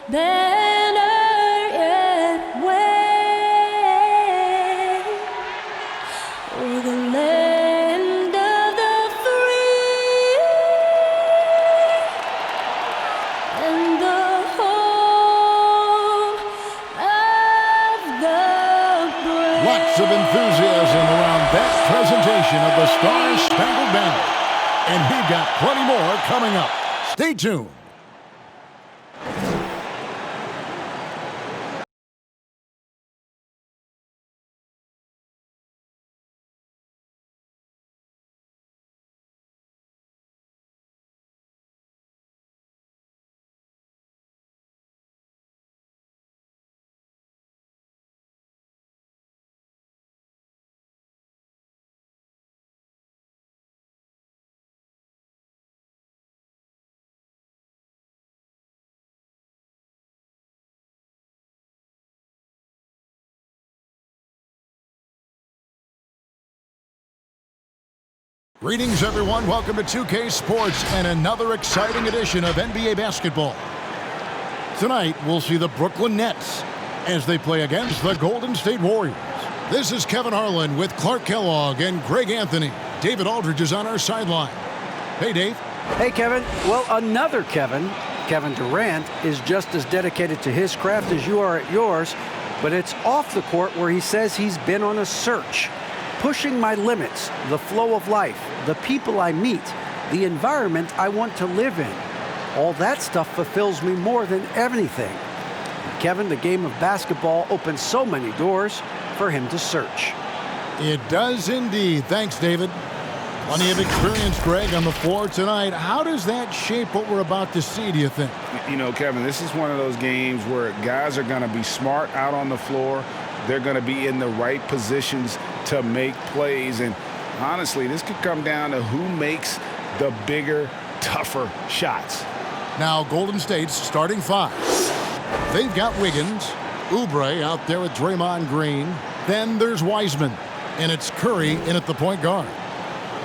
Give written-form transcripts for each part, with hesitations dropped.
Banner yet wave o'er the land of the free and the home of the brave. Lots of enthusiasm around that presentation of the Star-Spangled Banner. And we've got plenty more coming up. Stay tuned. Greetings, everyone. Welcome to 2K Sports and another exciting edition of NBA basketball. Tonight, we'll see the Brooklyn Nets as they play against the Golden State Warriors. This is Kevin Harlan with Clark Kellogg and Greg Anthony. David Aldridge is on our sideline. Hey, Dave. Hey, Kevin. Well, another Kevin, Kevin Durant, is just as dedicated to his craft as you are at yours, but it's off the court where he says he's been on a search. Pushing my limits, the flow of life, the people I meet, the environment I want to live in. All that stuff fulfills me more than anything. Kevin, the game of basketball opens so many doors for him to search. It does indeed. Thanks, David. Plenty of experience, Greg, on the floor tonight. How does that shape what we're about to see, do you think? You know, Kevin, this is one of those games where guys are going to be smart out on the floor. They're going to be in the right positions to make plays. And honestly, this could come down to who makes the bigger, tougher shots. Now, Golden State's starting five. They've got Wiggins, Oubre out there with Draymond Green. Then there's Wiseman, and it's Curry in at the point guard.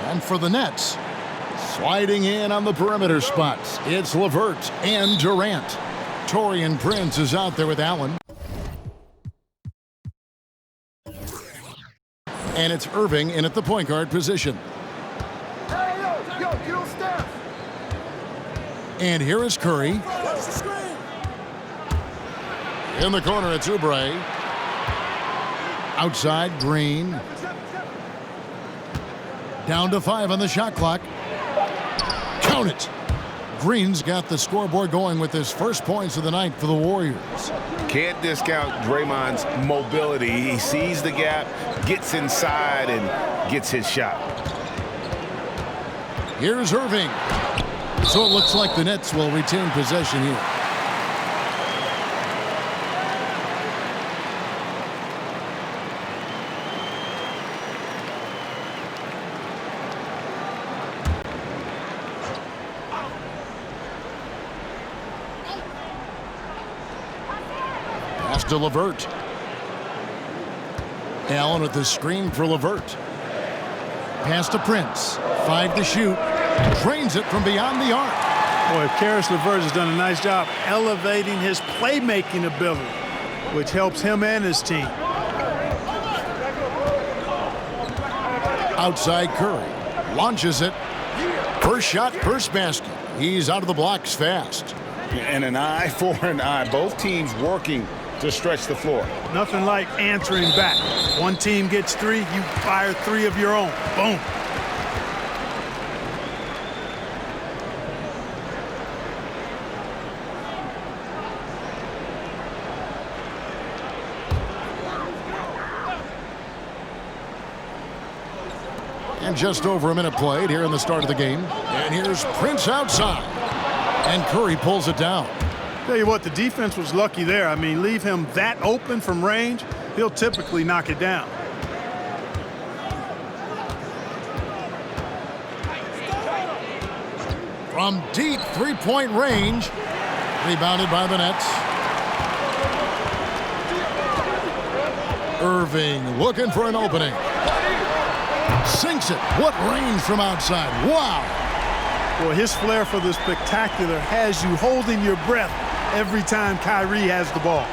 And for the Nets, sliding in on the perimeter spots, it's LeVert and Durant. Taurean Prince is out there with Allen. And it's Irving in at the point guard position. Hey, yo, get on Steph. And here is Curry. Watch the screen. In the corner, it's Oubre. Outside, Green. Down to 5 on the shot clock. Count it. Green's got the scoreboard going with his first points of the night for the Warriors. Can't discount Draymond's mobility. He sees the gap, gets inside, and gets his shot. Here's Irving. So it looks like the Nets will retain possession here. Pass to LeVert. Allen with the screen for LeVert. Pass to Prince. 5 to shoot. Drains it from beyond the arc. Boy, Karis LeVert has done a nice job elevating his playmaking ability, which helps him and his team. Outside Curry. Launches it. First shot, first basket. He's out of the blocks fast. And an eye for an eye. Both teams working to stretch the floor. Nothing like answering back. One team gets 3, you fire 3 of your own. Boom. And just over a minute played here in the start of the game. And here's Prince outside. And Curry pulls it down. Tell you what, the defense was lucky there. I mean, leave him that open from range, he'll typically knock it down. From deep three-point range. Rebounded by the Nets. Irving looking for an opening. Sinks it. What range from outside. Wow. Boy, his flair for the spectacular has you holding your breath every time Kyrie has the ball.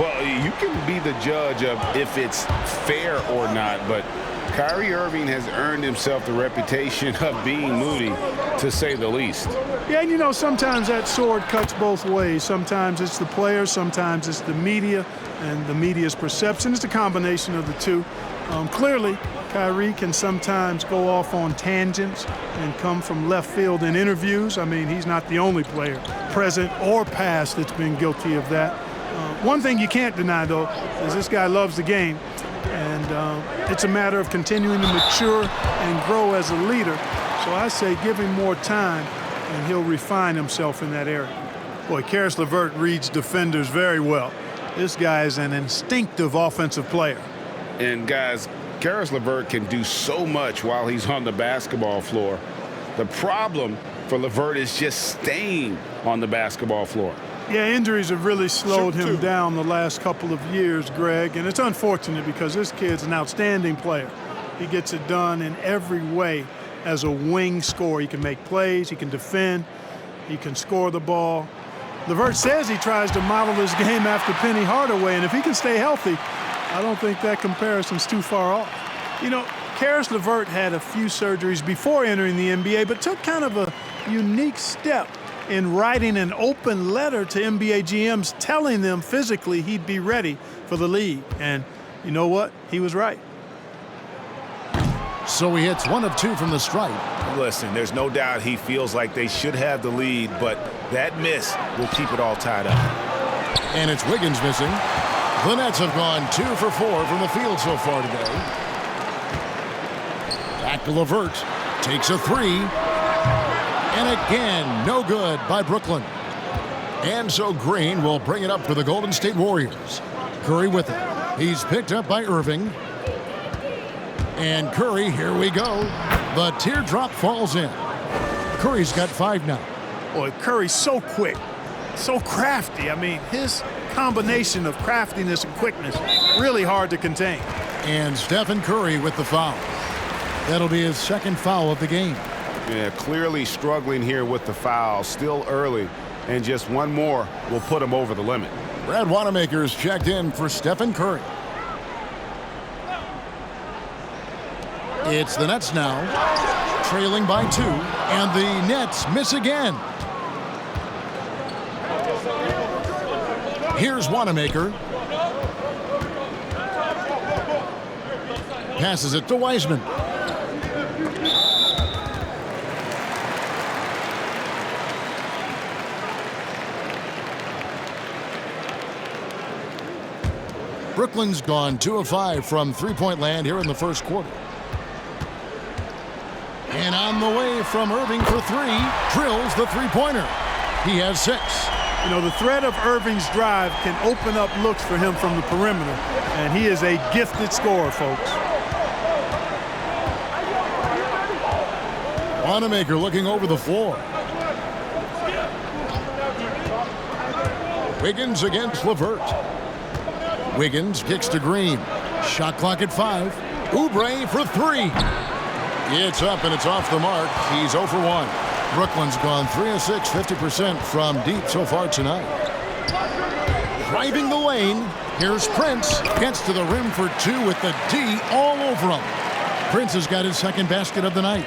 Well, you can be the judge of if it's fair or not, but Kyrie Irving has earned himself the reputation of being moody, to say the least. Yeah, and you know, sometimes that sword cuts both ways. Sometimes it's the players, sometimes it's the media, and the media's perception. It's a combination of the two. Clearly, Kyrie can sometimes go off on tangents and come from left field in interviews. I mean, he's not the only player, present or past, that's been guilty of that. One thing you can't deny, though, is this guy loves the game. And it's a matter of continuing to mature and grow as a leader. So I say give him more time, and he'll refine himself in that area. Boy, Karis LeVert reads defenders very well. This guy is an instinctive offensive player. And, guys, Karis LeVert can do so much while he's on the basketball floor. The problem for LeVert is just staying on the basketball floor. Yeah, injuries have really slowed him down the last couple of years, Greg, and it's unfortunate because this kid's an outstanding player. He gets it done in every way as a wing scorer. He can make plays, he can defend, he can score the ball. LeVert says he tries to model his game after Penny Hardaway, and if he can stay healthy, I don't think that comparison's too far off. You know, Karis LeVert had a few surgeries before entering the NBA, but took kind of a unique step in writing an open letter to NBA GMs telling them physically he'd be ready for the league. And you know what? He was right. So he hits 1 of 2 from the stripe. Listen, there's no doubt he feels like they should have the lead, but that miss will keep it all tied up. And it's Wiggins missing. The Nets have gone 2 for 4 from the field so far today. Back to LeVert. Takes a 3. And again, no good by Brooklyn. And so Green will bring it up for the Golden State Warriors. Curry with it. He's picked up by Irving. And Curry, here we go. The teardrop falls in. Curry's got 5 now. Boy, Curry's so quick, so crafty. I mean, his combination of craftiness and quickness, really hard to contain. And Stephen Curry with the foul. That'll be his second foul of the game. Yeah, clearly struggling here with the foul, still early, and just one more will put him over the limit. Brad Wanamaker's checked in for Stephen Curry. It's the Nets now, trailing by 2, and the Nets miss again. Here's Wanamaker. Passes it to Wiseman. Brooklyn's gone 2 of 5 from three-point land here in the first quarter. And on the way from Irving for 3, drills the three-pointer. He has 6. You know, the threat of Irving's drive can open up looks for him from the perimeter, and he is a gifted scorer, folks. Wanamaker looking over the floor. Wiggins against LeVert. Wiggins kicks to Green. Shot clock at 5. Oubre for 3. It's up and it's off the mark. He's 0 for 1. Brooklyn's gone 3 of 6, 50% from deep so far tonight. Driving the lane. Here's Prince. Gets to the rim for 2 with the D all over him. Prince has got his second basket of the night.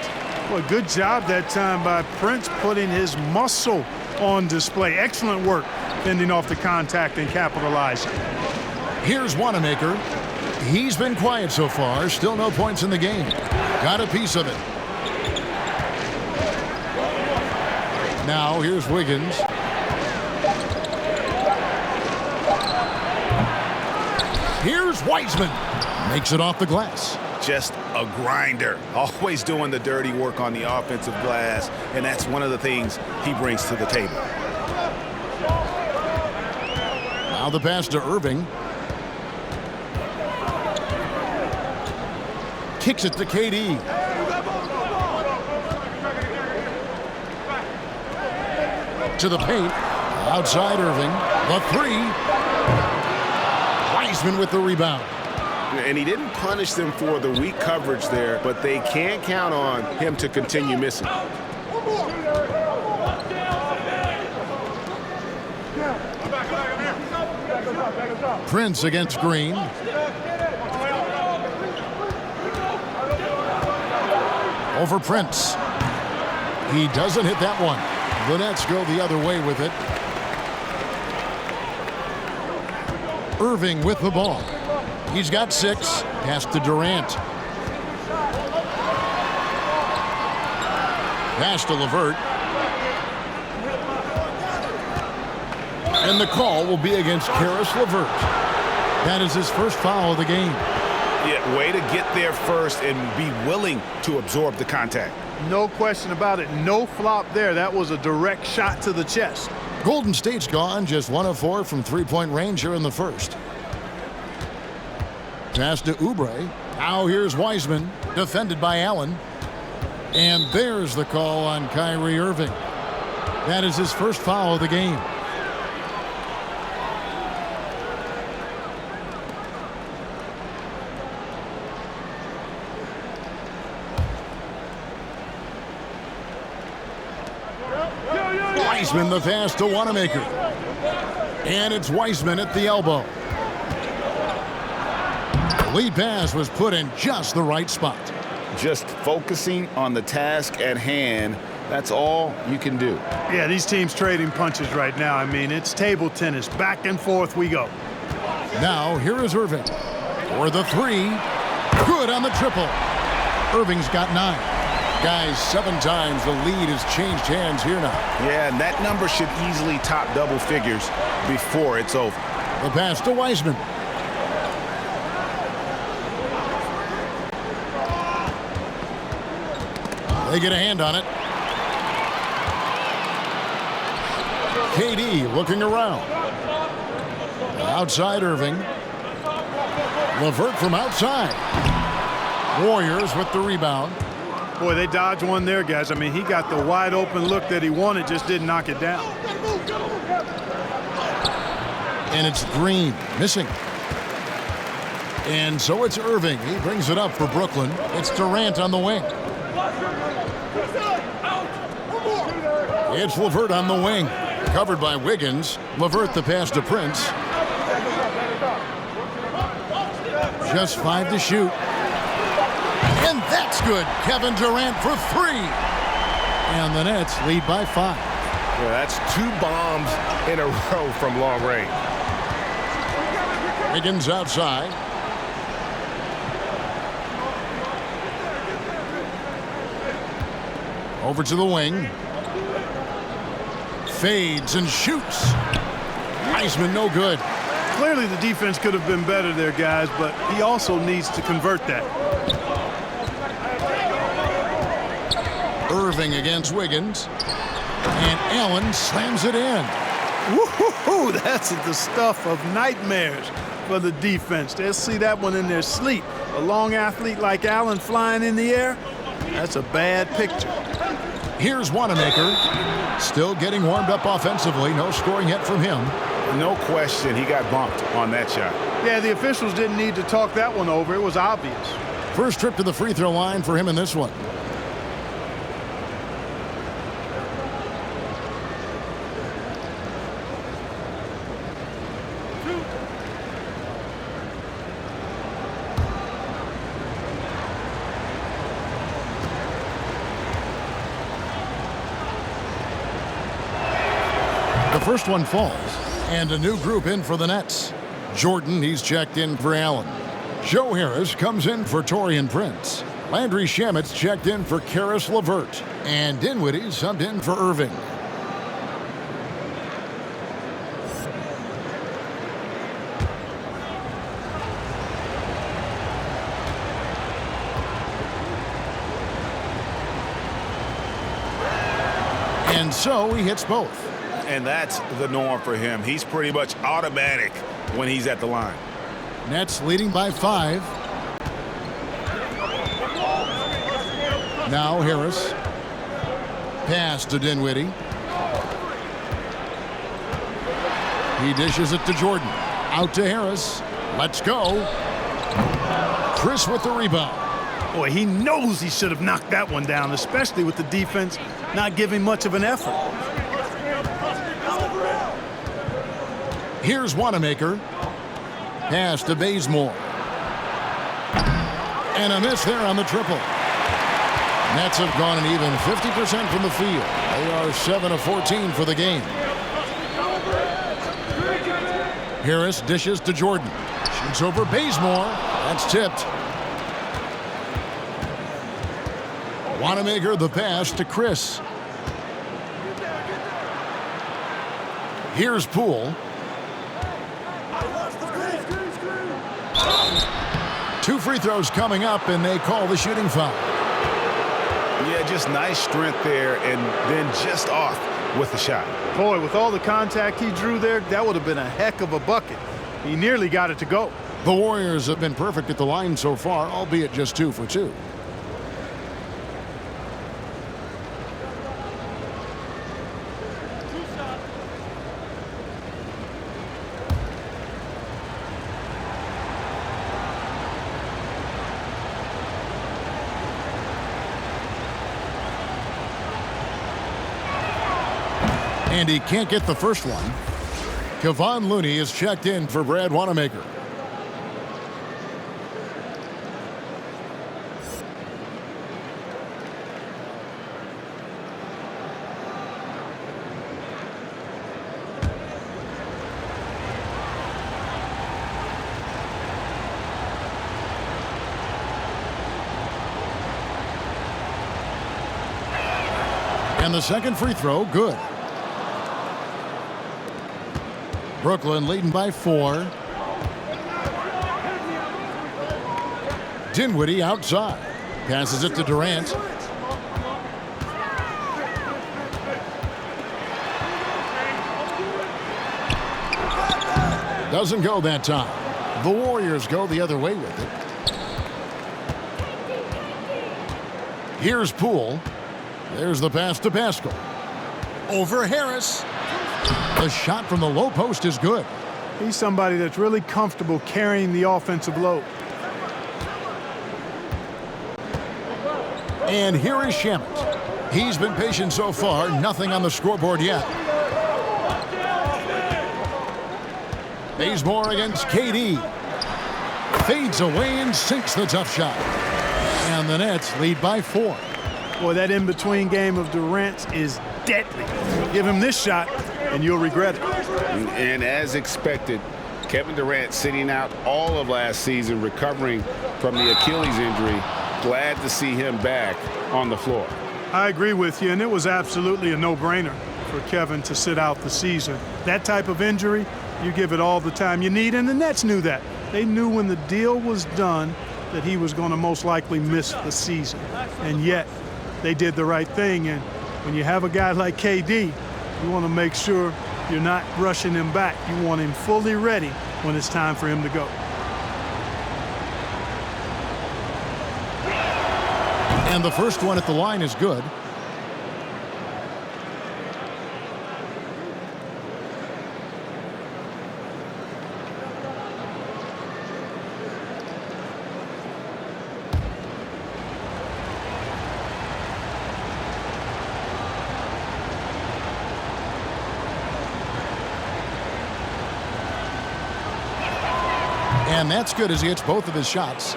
Well, good job that time by Prince putting his muscle on display. Excellent work fending off the contact and capitalizing. Here's Wanamaker. He's been quiet so far. Still no points in the game. Got a piece of it. Now here's Wiggins. Here's Wiseman. Makes it off the glass. Just a grinder, always doing the dirty work on the offensive glass, and that's one of the things he brings to the table. Now the pass to Irving. Kicks it to KD. To the paint. Outside Irving. The 3. Wiseman with the rebound. And he didn't punish them for the weak coverage there, but they can't count on him to continue missing. Prince against Green. Over Prince. He doesn't hit that one. The Nets go the other way with it. Irving with the ball. He's got 6. Pass to Durant. Pass to LeVert. And the call will be against Karis LeVert. That is his first foul of the game. Yeah, way to get there first and be willing to absorb the contact. No question about it. No flop there. That was a direct shot to the chest. Golden State's gone just 1 of 4 from three-point range here in the first. Pass to Oubre. Now here's Wiseman, defended by Allen. And there's the call on Kyrie Irving. That is his first foul of the game. Wiseman the pass to Wanamaker. And it's Wiseman at the elbow. The lead pass was put in just the right spot. Just focusing on the task at hand, that's all you can do. Yeah, these teams trading punches right now. I mean, it's table tennis. Back and forth we go. Now here is Irving for the 3. Good on the triple. Irving's got 9. Guys, 7 times the lead has changed hands here now. Yeah, and that number should easily top double figures before it's over. The pass to Wiseman. They get a hand on it. KD looking around. Outside Irving. LeVert from outside. Warriors with the rebound. Boy, they dodged one there, guys. I mean, he got the wide open look that he wanted, just didn't knock it down. And it's Green missing. And so it's Irving. He brings it up for Brooklyn. It's Durant on the wing. It's LeVert on the wing. Covered by Wiggins. LeVert the pass to Prince. Just 5 to shoot. And that's good. Kevin Durant for 3. And the Nets lead by 5. Yeah, that's 2 bombs in a row from long range. Wiggins outside. Over to the wing. Fades and shoots. Wiseman no good. Clearly the defense could have been better there, guys, but he also needs to convert that. Irving against Wiggins. And Allen slams it in. Woo-hoo-hoo, that's the stuff of nightmares for the defense. They'll see that one in their sleep. A long athlete like Allen flying in the air, that's a bad picture. Here's Wanamaker. Still getting warmed up offensively. No scoring yet from him. No question, he got bumped on that shot. Yeah, the officials didn't need to talk that one over. It was obvious. First trip to the free throw line for him in this one. The first one falls, and a new group in for the Nets. Jordan, he's checked in for Allen. Joe Harris comes in for Taurean Prince. Landry Shamit's checked in for Karis LeVert. And Dinwiddie subbed in for Irving. And so he hits both. And that's the norm for him. He's pretty much automatic when he's at the line. Nets leading by 5. Now Harris. Pass to Dinwiddie. He dishes it to Jordan. Out to Harris. Let's go. Chris with the rebound. Boy, he knows he should have knocked that one down, especially with the defense not giving much of an effort. Here's Wanamaker. Pass to Bazemore. And a miss there on the triple. Nets have gone an even 50% from the field. They are 7 of 14 for the game. Harris dishes to Jordan. Shoots over Bazemore. That's tipped. Wanamaker the pass to Chris. Here's Poole. Two free throws coming up, and they call the shooting foul. Yeah, just nice strength there, and then just off with the shot. Boy, with all the contact he drew there, that would have been a heck of a bucket. He nearly got it to go. The Warriors have been perfect at the line so far, albeit just 2 for 2. And he can't get the first one. Kevon Looney is checked in for Brad Wanamaker. And the second free throw, good. Brooklyn leading by 4. Dinwiddie outside. Passes it to Durant. Doesn't go that time. The Warriors go the other way with it. Here's Poole. There's the pass to Pascal. Over Harris. The shot from the low post is good. He's somebody that's really comfortable carrying the offensive load. And here is Shamet. He's been patient so far. Nothing on the scoreboard yet. Bazemore against KD. Fades away and sinks the tough shot. And the Nets lead by 4. Boy, that in-between game of Durant's is deadly. Give him this shot, and you'll regret it. And as expected, Kevin Durant sitting out all of last season, recovering from the Achilles injury. Glad to see him back on the floor. I agree with you, and it was absolutely a no-brainer for Kevin to sit out the season. That type of injury, you give it all the time you need, and the Nets knew that. They knew when the deal was done that he was going to most likely miss the season. And yet, they did the right thing, and when you have a guy like KD, you want to make sure you're not rushing him back. You want him fully ready when it's time for him to go. And the first one at the line is good. And that's good as he hits both of his shots.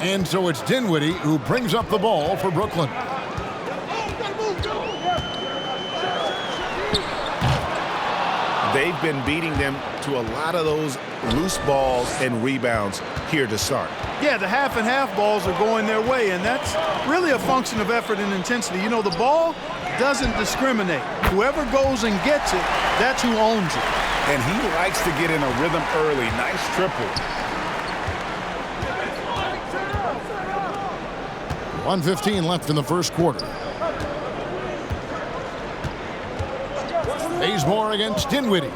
And so it's Dinwiddie who brings up the ball for Brooklyn. They've been beating them to a lot of those loose balls and rebounds here to start. Yeah, the half and half balls are going their way, and that's really a function of effort and intensity. You know, the ball doesn't discriminate. Whoever goes and gets it, that's who owns it. And he likes to get in a rhythm early. Nice triple. 1:15 left in the first quarter. Bazemore against Dinwiddie.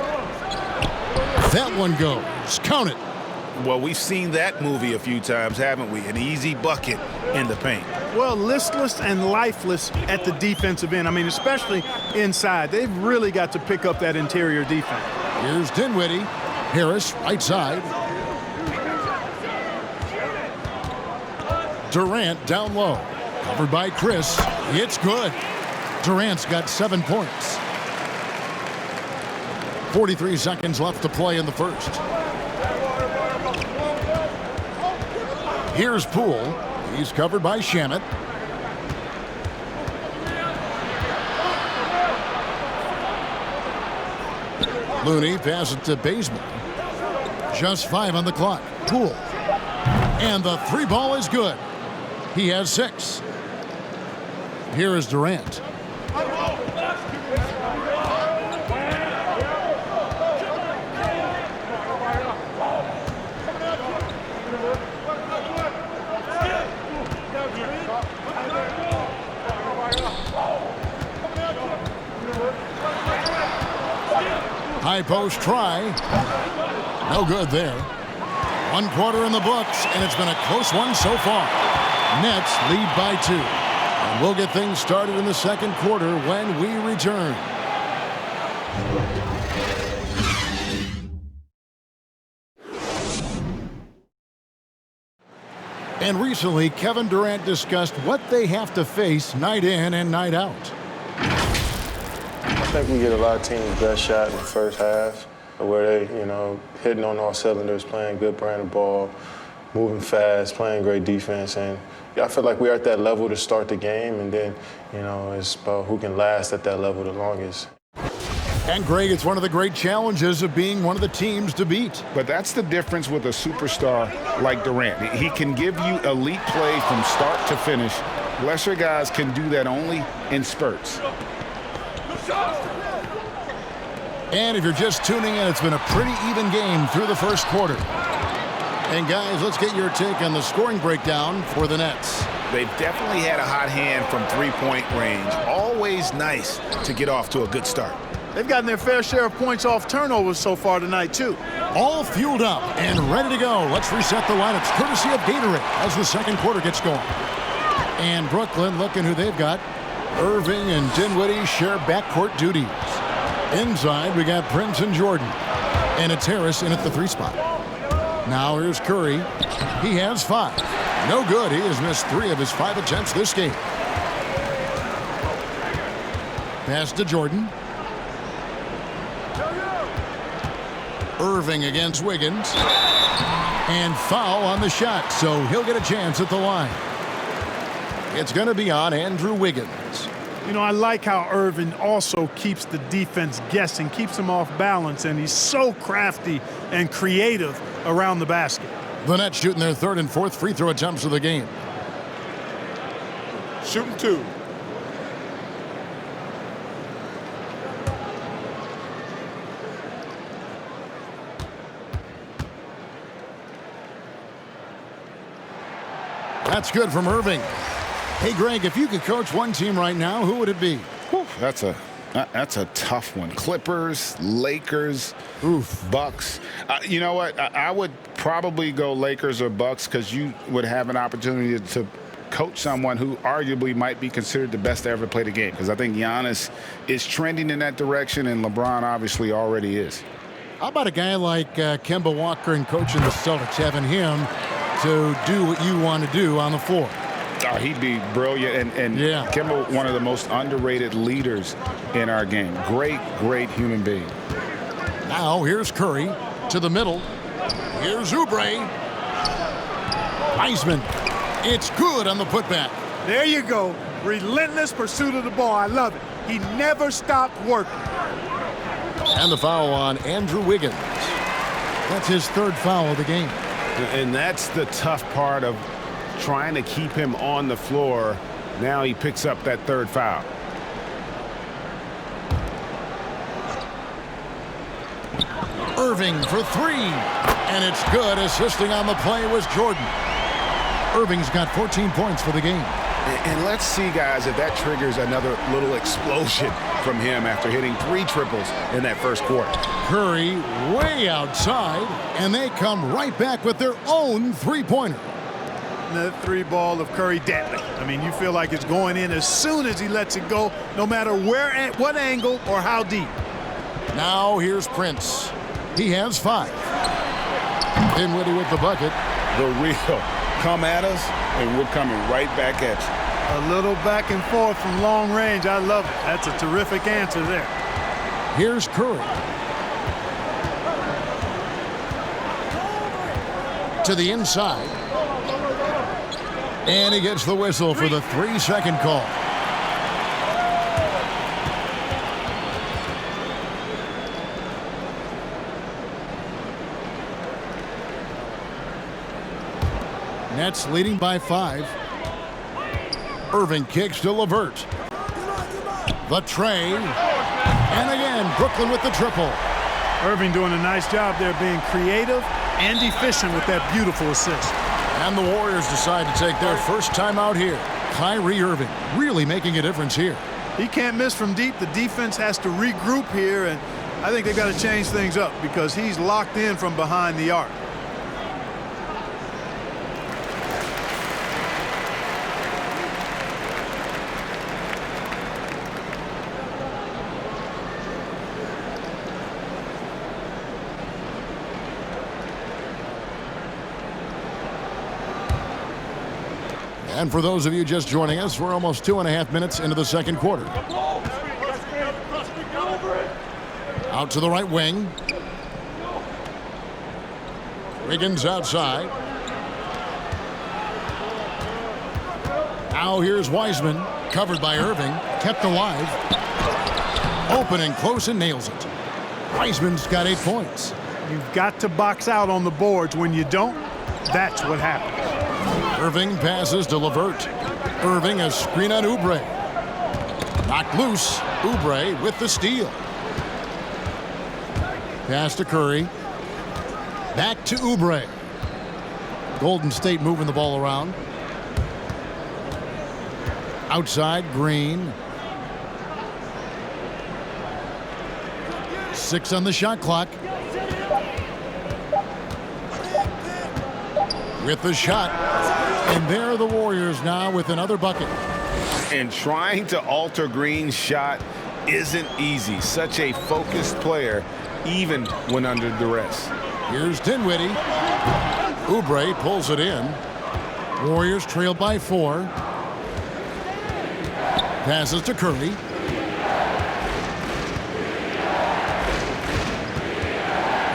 That one goes. Count it. Well, we've seen that movie a few times, haven't we? An easy bucket in the paint. Well, listless and lifeless at the defensive end. I mean, especially inside. They've really got to pick up that interior defense. Here's Dinwiddie. Harris, right side. Durant down low. Covered by Chris. It's good. Durant's got 7 points. 43 seconds left to play in the first. Here's Poole. He's covered by Shamet. Looney passes it to Bazemore. Just 5 on the clock. Poole. And the 3 ball is good. He has 6. Here is Durant. High post try. No good there. 1 quarter in the books, and it's been a close one so far. Nets lead by 2. And we'll get things started in the second quarter when we return. And recently, Kevin Durant discussed what they have to face night in and night out. I think we get a lot of teams' best shot in the first half, where they, hitting on all cylinders, playing good brand of ball, moving fast, playing great defense. And I feel like we're at that level to start the game, and then, it's about who can last at that level the longest. And Greg, it's one of the great challenges of being one of the teams to beat. But that's the difference with a superstar like Durant. He can give you elite play from start to finish. Lesser guys can do that only in spurts. And if you're just tuning in, it's been a pretty even game through the first quarter. And guys, let's get your take on the scoring breakdown for the Nets. They've definitely had a hot hand from three-point range. Always nice to get off to a good start. They've gotten their fair share of points off turnovers so far tonight, too. All fueled up and ready to go. Let's reset the lineups courtesy of Gatorade as the second quarter gets going. And Brooklyn, looking who they've got. Irving and Dinwiddie share backcourt duties. Inside, we got Prince and Jordan. And it's Harris in at the 3 spot. Now here's Curry. He has 5. No good. He has missed 3 of his 5 attempts this game. Pass to Jordan. Irving against Wiggins. And foul on the shot, so he'll get a chance at the line. It's going to be on Andrew Wiggins. I like how Irving also keeps the defense guessing, keeps them off balance, and he's so crafty and creative around the basket. The Nets shooting their 3rd and 4th free throw attempts of the game. Shooting 2. That's good from Irving. Hey, Greg, if you could coach one team right now, who would it be? Whew, that's a tough one. Clippers, Lakers, Bucks. You know what? I would probably go Lakers or Bucks because you would have an opportunity to coach someone who arguably might be considered the best to ever play the game, because I think Giannis is trending in that direction, and LeBron obviously already is. How about a guy like Kemba Walker and coaching the Celtics, having him to do what you want to do on the floor? Oh, he'd be brilliant, and yeah. Kemba, one of the most underrated leaders in our game. Great human being. Now here's Curry to the middle. Here's Oubre. Wiseman. It's good on the putback. There you go. Relentless pursuit of the ball. I love it. He never stopped working. And the foul on Andrew Wiggins. That's his 3rd foul of the game. And that's the tough part of trying to keep him on the floor. Now he picks up that 3rd foul. Irving for 3. And it's good. Assisting on the play was Jordan. Irving's got 14 points for the game. And let's see, guys, if that triggers another little explosion from him after hitting 3 triples in that first quarter. Curry way outside, and they come right back with their own 3-pointer. The 3 ball of Curry deadly. I mean, you feel like it's going in as soon as he lets it go, no matter where, at what angle, or how deep. Now here's Prince. He has 5. Dinwiddie with the bucket. The real come at us, and we're coming right back at you. A little back and forth from long range. I love it. That's a terrific answer there. Here's Curry. To the inside. And he gets the whistle for the 3-second call. Nets leading by 5. Irving kicks to LeVert. The tray. And again, Brooklyn with the triple. Irving doing a nice job there being creative and efficient with that beautiful assist. And the Warriors decide to take their first time out here. Kyrie Irving really making a difference here. He can't miss from deep. The defense has to regroup here, and I think they've got to change things up because he's locked in from behind the arc. And for those of you just joining us, we're almost 2.5 minutes into the second quarter. Out to the right wing. Wiggins outside. Now here's Wiseman, covered by Irving, kept alive. Open and close and nails it. Wiseman's got 8 points. You've got to box out on the boards. When you don't, that's what happens. Irving passes to LeVert. Irving a screen on Oubre. Knocked loose. Oubre with the steal. Pass to Curry. Back to Oubre. Golden State moving the ball around. Outside, Green. 6 on the shot clock. With the shot. And there are the Warriors now with another bucket. And trying to alter Green's shot isn't easy. Such a focused player, even when under duress. Here's Dinwiddie. Oubre pulls it in. Warriors trail by 4. Passes to Curry.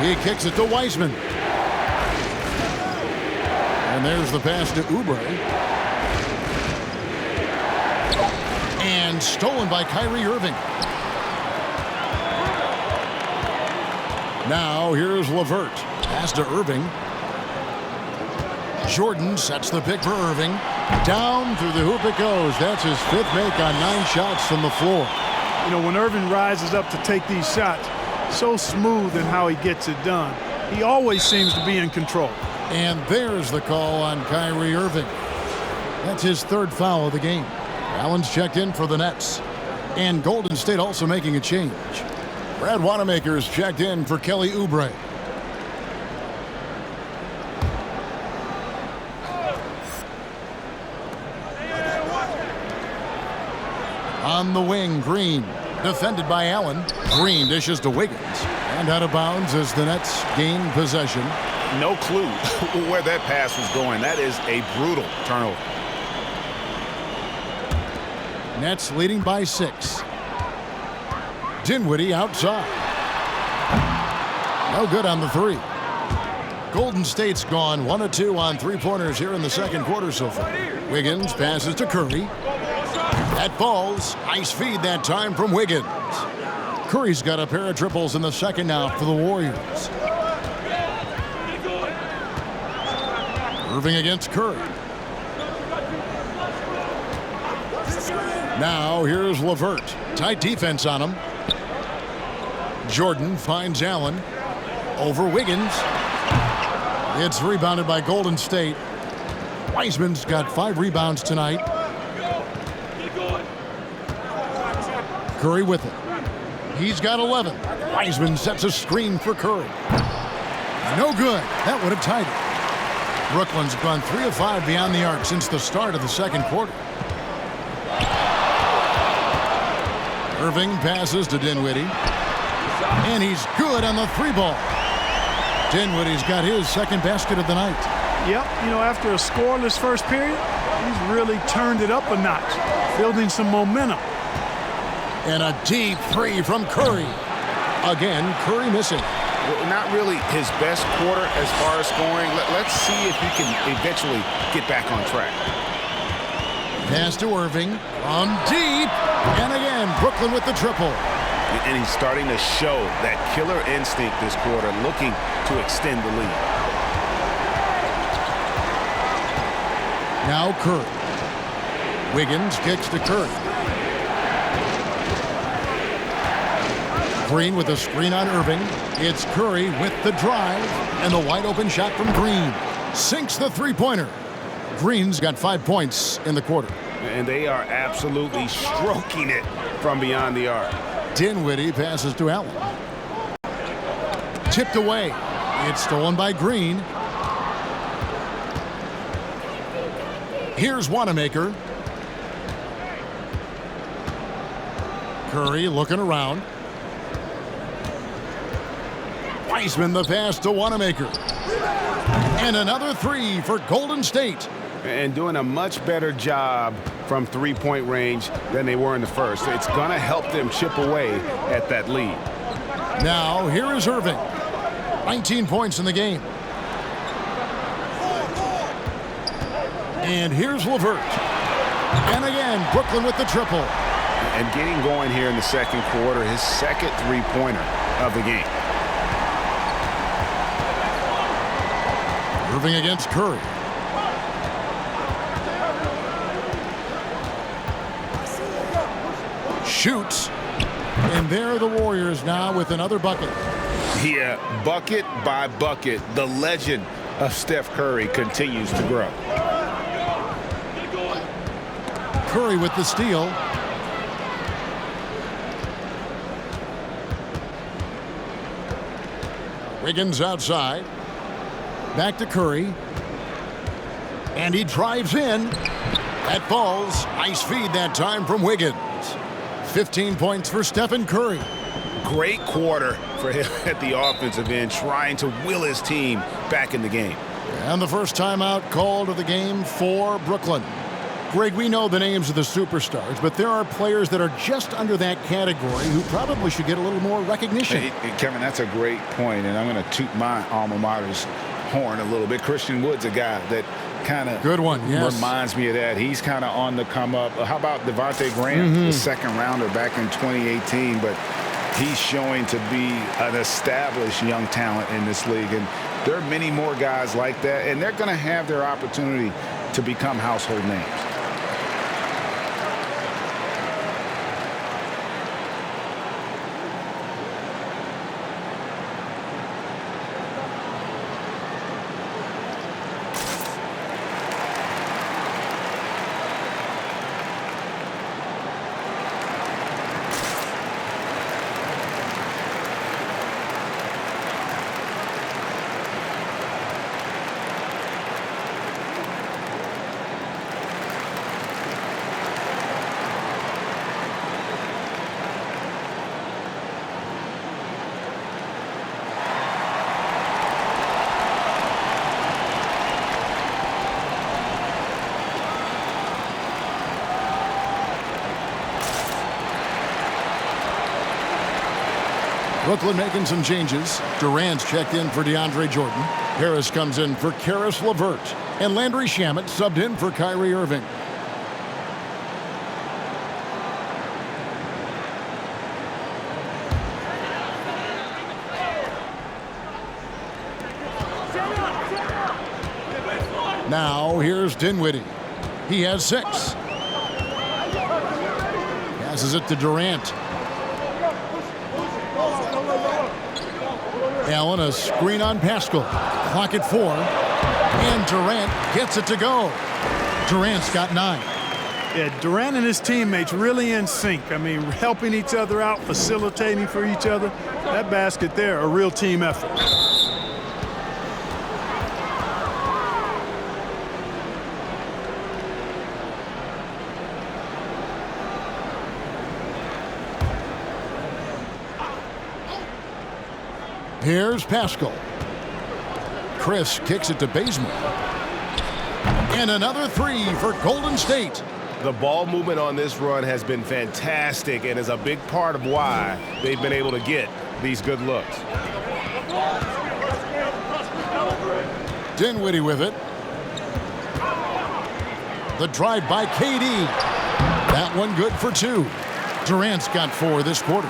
He kicks it to Wiseman. And there's the pass to Oubre. And stolen by Kyrie Irving. Now here's LeVert. Pass to Irving. Jordan sets the pick for Irving. Down through the hoop it goes. That's his 5th make on 9 shots from the floor. You know, when Irving rises up to take these shots, so smooth in how he gets it done. He always seems to be in control. And there's the call on Kyrie Irving. That's his 3rd foul of the game. Allen's checked in for the Nets. And Golden State also making a change. Brad Wanamaker's checked in for Kelly Oubre. On the wing, Green. Defended by Allen. Green dishes to Wiggins. And out of bounds as the Nets gain possession. No clue where that pass was going. That is a brutal turnover. Nets leading by 6. Dinwiddie outside. No good on the 3. Golden State's gone 1 of 2 on 3-pointers here in the second quarter so far. Wiggins passes to Curry. That falls. Nice feed that time from Wiggins. Curry's got a pair of triples in the second now for the Warriors. Irving against Curry. Now here's LeVert. Tight defense on him. Jordan finds Allen. Over Wiggins. It's rebounded by Golden State. Wiseman's got 5 rebounds tonight. Curry with it. He's got 11. Wiseman sets a screen for Curry. No good. That would have tied it. Brooklyn's gone 3 of 5 beyond the arc since the start of the second quarter. Irving passes to Dinwiddie. And he's good on the 3-ball. Dinwiddie's got his 2nd basket of the night. Yep, you know, after a scoreless first period, he's really turned it up a notch, building some momentum. And a deep 3 from Curry. Again, Curry missing. Not really his best quarter as far as scoring. Let's see if he can eventually get back on track. Pass to Irving from deep. And again, Brooklyn with the triple. And he's starting to show that killer instinct this quarter, looking to extend the lead. Now Curry. Wiggins kicks to Curry. Green with a screen on Irving. It's Curry with the drive. And the wide open shot from Green. Sinks the three-pointer. Green's got 5 points in the quarter. And they are absolutely stroking it from beyond the arc. Dinwiddie passes to Allen. Tipped away. It's stolen by Green. Here's Wanamaker. Curry looking around. Wiseman the pass to Wanamaker. And another three for Golden State. And doing a much better job from three-point range than they were in the first. It's going to help them chip away at that lead. Now, here is Irving. 19 points in the game. And here's LeVert. And again, Brooklyn with the triple. And getting going here in the second quarter, his second three-pointer of the game. Irving against Curry. Shoots. And there are the Warriors now with another bucket. Yeah, bucket by bucket, the legend of Steph Curry continues to grow. Curry with the steal. Wiggins outside. Back to Curry. And he drives in. That falls. Nice feed that time from Wiggins. 15 points for Stephen Curry. Great quarter for him at the offensive end, trying to will his team back in the game. And the first timeout called of the game for Brooklyn. Greg, we know the names of the superstars, but there are players that are just under that category who probably should get a little more recognition. Hey, Kevin, that's a great point, and I'm going to toot my alma mater's horn a little bit. Christian Wood's a guy that kind of good one, yes. Reminds me of that. He's kind of on the come up. How about Devontae Graham, the second rounder back in 2018, but he's showing to be an established young talent in this league, and there are many more guys like that, and they're going to have their opportunity to become household names. Brooklyn making some changes. Durant's checked in for DeAndre Jordan. Harris comes in for Karis LeVert. And Landry Shamet subbed in for Kyrie Irving. Now here's Dinwiddie. He has 6. Passes it to Durant. Allen, a screen on Pascal. Clock at 4. And Durant gets it to go. Durant's got 9. Yeah, Durant and his teammates really in sync. I mean, helping each other out, facilitating for each other. That basket there, a real team effort. Here's Pascal. Chris kicks it to Bazemore. And another 3 for Golden State. The ball movement on this run has been fantastic and is a big part of why they've been able to get these good looks. Dinwiddie with it. The drive by KD. That one good for 2. Durant's got 4 this quarter.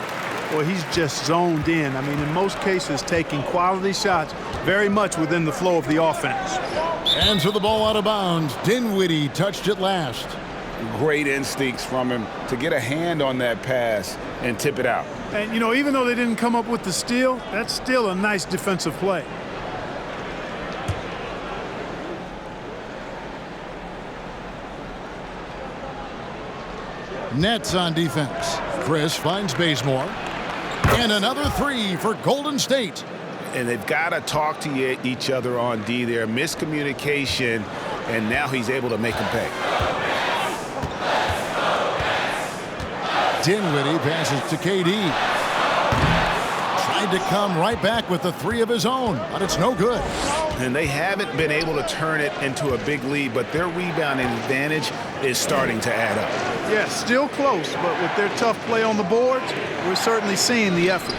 Well, he's just zoned in. I mean, in most cases, taking quality shots very much within the flow of the offense. And to the ball out of bounds. Dinwiddie touched it last. Great instincts from him to get a hand on that pass and tip it out. And, you know, even though they didn't come up with the steal, that's still a nice defensive play. Nets on defense. Chris finds Bazemore. And another 3 for Golden State. And they've got to talk to each other on D there. Miscommunication, and now he's able to make them pay. Dinwiddie passes to KD. Tried to come right back with the 3 of his own, but it's no good. And they haven't been able to turn it into a big lead, but their rebounding advantage is starting to add up. Yeah, still close, but with their tough play on the boards, we're certainly seeing the effort.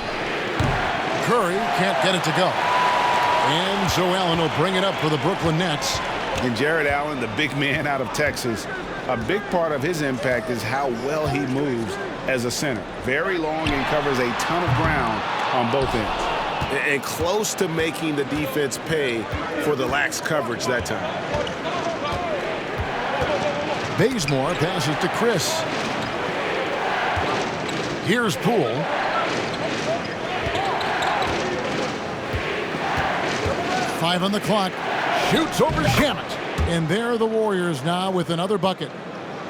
Curry can't get it to go. And Joe Allen will bring it up for the Brooklyn Nets. And Jared Allen, the big man out of Texas, a big part of his impact is how well he moves as a center. Very long and covers a ton of ground on both ends. And close to making the defense pay for the lax coverage that time. Bazemore passes to Chris. Here's Poole. Five on the clock. Shoots over Shamet. And there are the Warriors now with another bucket.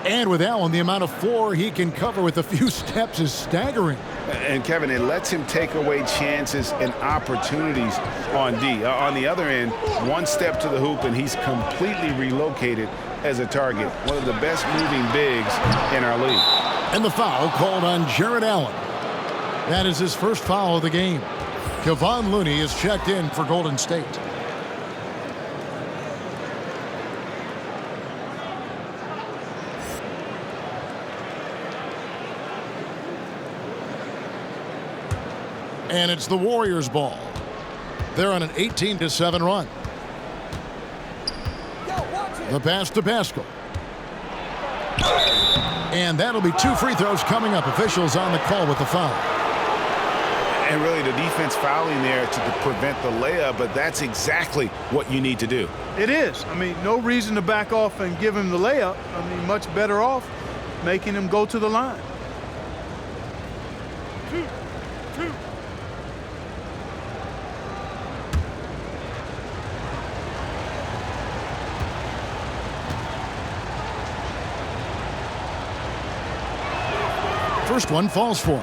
And with Allen, the amount of floor he can cover with a few steps is staggering. And, Kevin, it lets him take away chances and opportunities on D. On the other end, one step to the hoop, and he's completely relocated as a target. One of the best moving bigs in our league. And the foul called on Jared Allen. That is his first foul of the game. Kevon Looney is checked in for Golden State. And it's the Warriors' ball. They're on an 18-7 run. The pass to Pascal. And that'll be 2 free throws coming up. Officials on the call with the foul. And really the defense fouling there to prevent the layup, but that's exactly what you need to do. It is. I mean, no reason to back off and give him the layup. I mean, much better off making him go to the line. Two. First one falls for him.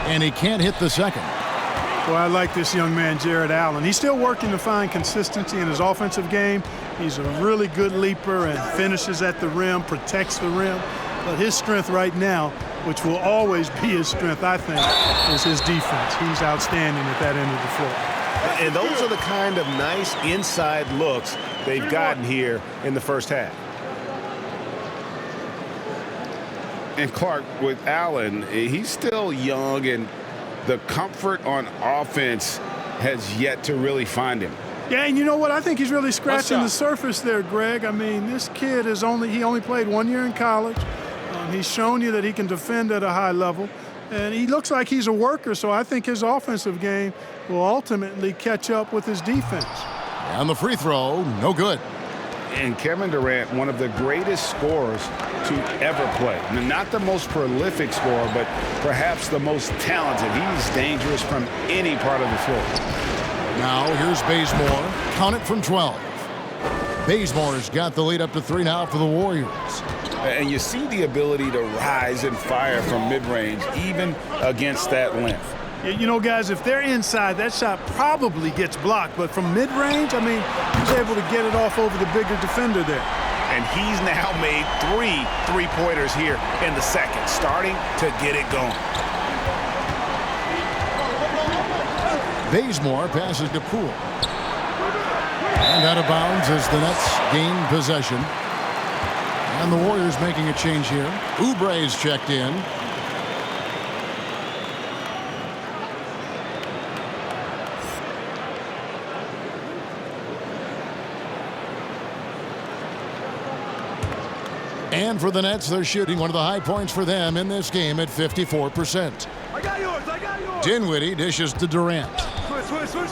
And he can't hit the second. Well, I like this young man, Jared Allen. He's still working to find consistency in his offensive game. He's a really good leaper and finishes at the rim, protects the rim. But his strength right now, which will always be his strength, I think, is his defense. He's outstanding at that end of the floor. And those are the kind of nice inside looks they've gotten here in the first half. And Clark, with Allen, he's still young, and the comfort on offense has yet to really find him. Yeah, and you know what? I think he's really scratching the surface there, Greg. I mean, this kid is he only played 1 year in college. He's shown you that he can defend at a high level, and he looks like he's a worker, so I think his offensive game will ultimately catch up with his defense. And the free throw, no good. And Kevin Durant, one of the greatest scorers to ever play. Not the most prolific scorer, but perhaps the most talented. He's dangerous from any part of the floor. Now here's Bazemore. Count it from 12. Bazemore's got the lead up to 3 now for the Warriors. And you see the ability to rise and fire from mid-range, even against that length. You know, guys, if they're inside, that shot probably gets blocked. But from mid-range, I mean, he's able to get it off over the bigger defender there. and he's now made 3 three-pointers here in the second, starting to get it going. Bazemore passes to Poole. And out of bounds as the Nets gain possession. And the Warriors making a change here. Oubre's checked in. And for the Nets, they're shooting one of the high points for them in this game at 54%. I got yours. I got yours. Dinwiddie dishes to Durant. Switch.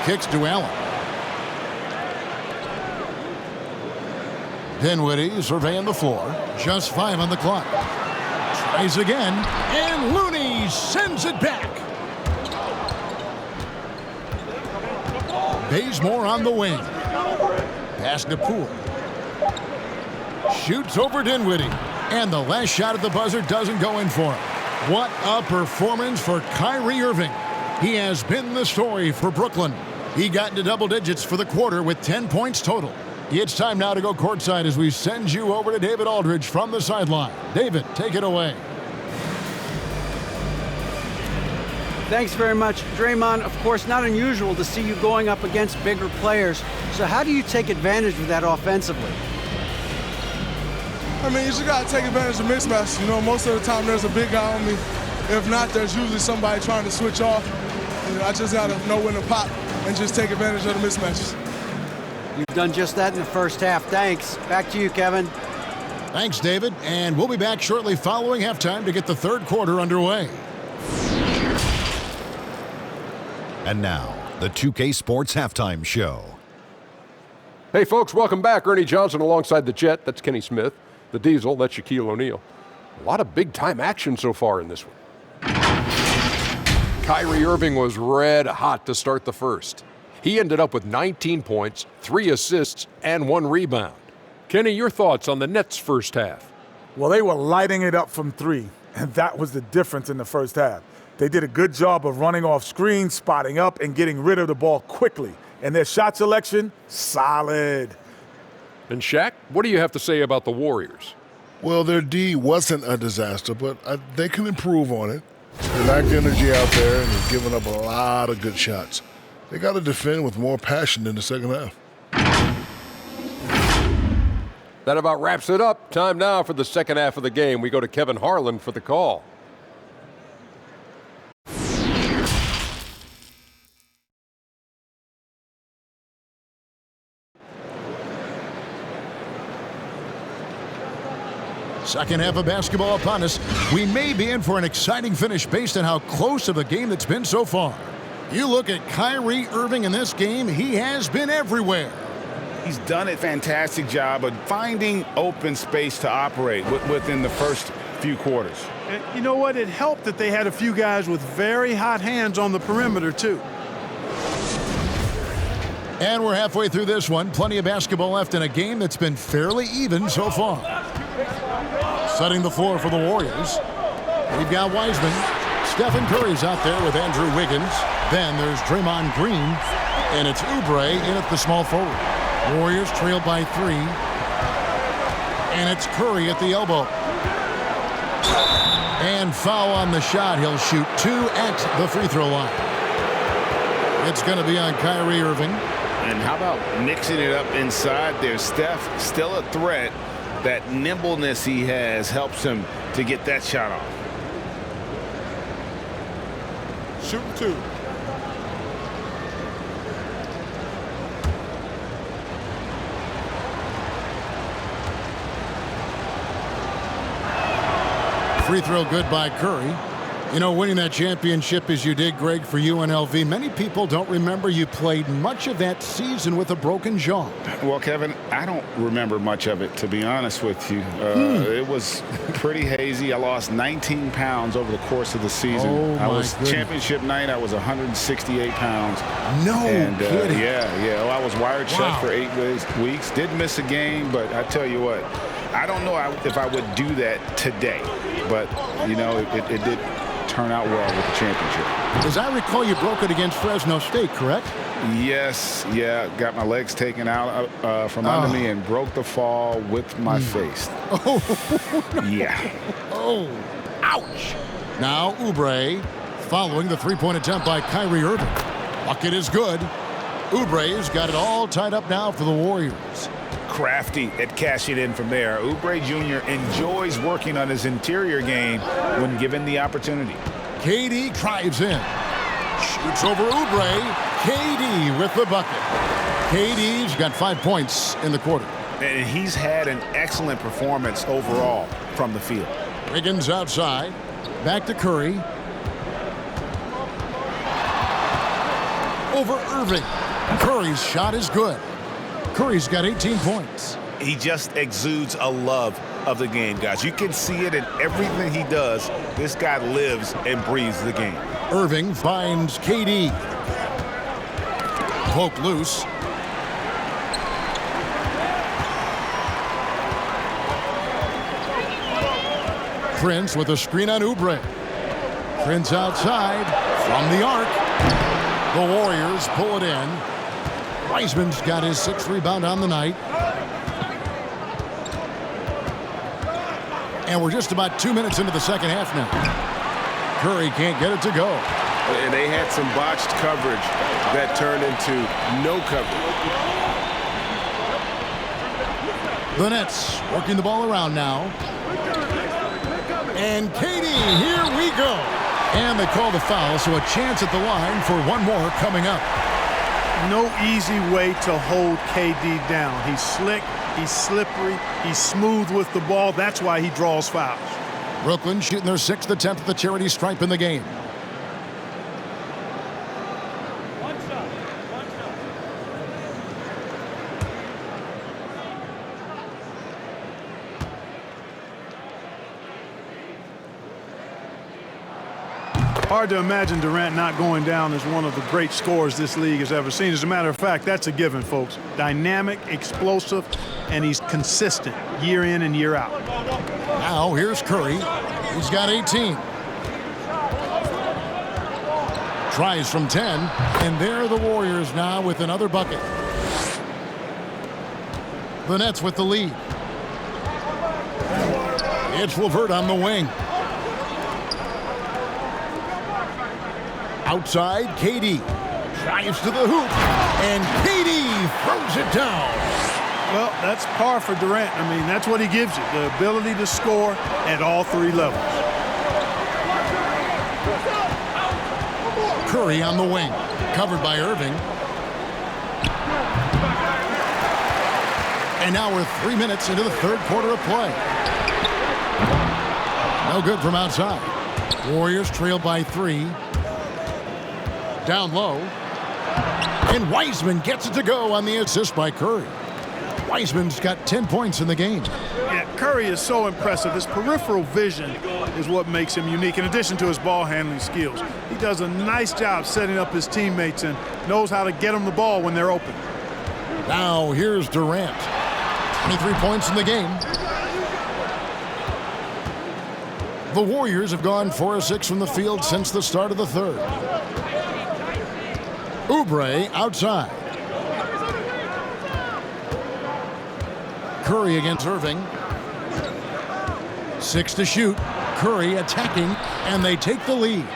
Kicks to Allen. Dinwiddie surveying the floor. Just 5 on the clock. Tries again. And Looney sends it back. Bazemore on the wing. Pass to Poole. Shoots over Dinwiddie. And the last shot at the buzzer doesn't go in for him. What a performance for Kyrie Irving. He has been the story for Brooklyn. He got into double digits for the quarter with 10 points total. It's time now to go courtside as we send you over to David Aldridge from the sideline. David, take it away. Thanks very much, Draymond. Of course, not unusual to see you going up against bigger players. So how do you take advantage of that offensively? I mean, you just got to take advantage of mismatches. You know, most of the time there's a big guy on me. If not, there's usually somebody trying to switch off. And I just got to know when to pop and just take advantage of the mismatches. You've done just that in the first half. Thanks. Back to you, Kevin. Thanks, David. And we'll be back shortly following halftime to get the third quarter underway. And now, the 2K Sports Halftime Show. Hey, folks, welcome back. Ernie Johnson alongside the Jet. That's Kenny Smith. The Diesel, that's Shaquille O'Neal. A lot of big-time action so far in this one. Kyrie Irving was red hot to start the first. He ended up with 19 points, 3 assists, and 1 rebound. Kenny, your thoughts on the Nets' first half? Well, they were lighting it up from 3, and that was the difference in the first half. They did a good job of running off screens, spotting up, and getting rid of the ball quickly. And their shot selection, solid. And Shaq, what do you have to say about the Warriors? Well, their D wasn't a disaster, but they can improve on it. They lacked energy out there and have given up a lot of good shots. They got to defend with more passion in the second half. That about wraps it up. Time now for the second half of the game. We go to Kevin Harlan for the call. Second half of basketball upon us. We may be in for an exciting finish based on how close of a game that's been so far. You look at Kyrie Irving in this game, he has been everywhere. He's done a fantastic job of finding open space to operate within the first few quarters. And you know what? It helped that they had a few guys with very hot hands on the perimeter, too. And we're halfway through this one. Plenty of basketball left in a game that's been fairly even so far. Setting the floor for the Warriors. We've got Wiseman. Stephen Curry's out there with Andrew Wiggins. Then there's Draymond Green. And it's Oubre in at the small forward. Warriors trail by 3. And it's Curry at the elbow. And foul on the shot. He'll shoot 2 at the free throw line. It's going to be on Kyrie Irving. And how about mixing it up inside there? Steph still a threat. That nimbleness he has helps him to get that shot off. Shooting 2. Free throw good by Curry. You know, winning that championship as you did, Greg, for UNLV, many people don't remember you played much of that season with a broken jaw. Well, Kevin, I don't remember much of it, to be honest with you. It was pretty hazy. I lost 19 pounds over the course of the season. Oh, I was goodness. Championship night, I was 168 pounds. No kidding. Yeah. Well, I was wired shut for 8 weeks. Did miss a game, but I tell you what, I don't know if I would do that today. But, you know, it did turn out well with the championship. As I recall, you broke it against Fresno State, correct? Yes, yeah, got my legs taken out from under me and broke the fall with my face. Oh, no. Yeah. Oh, ouch. Now Oubre following the three-point attempt by Kyrie Irving. Bucket is good. Oubre's got it all tied up now for the Warriors. Crafty at cashing in from there. Oubre Jr. enjoys working on his interior game when given the opportunity. KD drives in. Shoots over Oubre. KD with the bucket. KD's got 5 points in the quarter. And he's had an excellent performance overall from the field. Wiggins outside. Back to Curry. Over Irving. Curry's shot is good. Curry's got 18 points. He just exudes a love of the game, guys. You can see it in everything he does. This guy lives and breathes the game. Irving finds KD. Poke loose. Prince with a screen on Oubre. Prince outside from the arc. The Warriors pull it in. Wiseman's got his 6th rebound on the night. And we're just about 2 minutes into the second half now. Curry can't get it to go. And they had some botched coverage that turned into no coverage. The Nets working the ball around now. And KD, here we go. And they call the foul, so a chance at the line for one more coming up. No easy way to hold KD down. He's slick, he's slippery, he's smooth with the ball. That's why he draws fouls. Brooklyn shooting their 6th attempt at the charity stripe in the game. Hard to imagine Durant not going down as one of the great scorers this league has ever seen. As a matter of fact, that's a given, folks. Dynamic, explosive, and he's consistent year in and year out. Now here's Curry. He's got 18. Tries from 10, and there are the Warriors now with another bucket. The Nets with the lead. It's LeVert on the wing. Outside, KD drives to the hoop, and KD throws it down. Well, that's par for Durant. I mean, that's what he gives you, the ability to score at all 3 levels. Curry on the wing, covered by Irving. And now we're 3 minutes into the 3rd quarter of play. No good from outside. Warriors trail by 3. Down low. And Wiseman gets it to go on the assist by Curry. Wiseman's got 10 points in the game. Yeah, Curry is so impressive. His peripheral vision is what makes him unique, in addition to his ball handling skills. He does a nice job setting up his teammates and knows how to get them the ball when they're open. Now here's Durant. 23 points in the game. The Warriors have gone 4 of 6 from the field since the start of the 3rd. Oubre outside. Curry against Irving. 6 to shoot. Curry attacking, and they take the lead.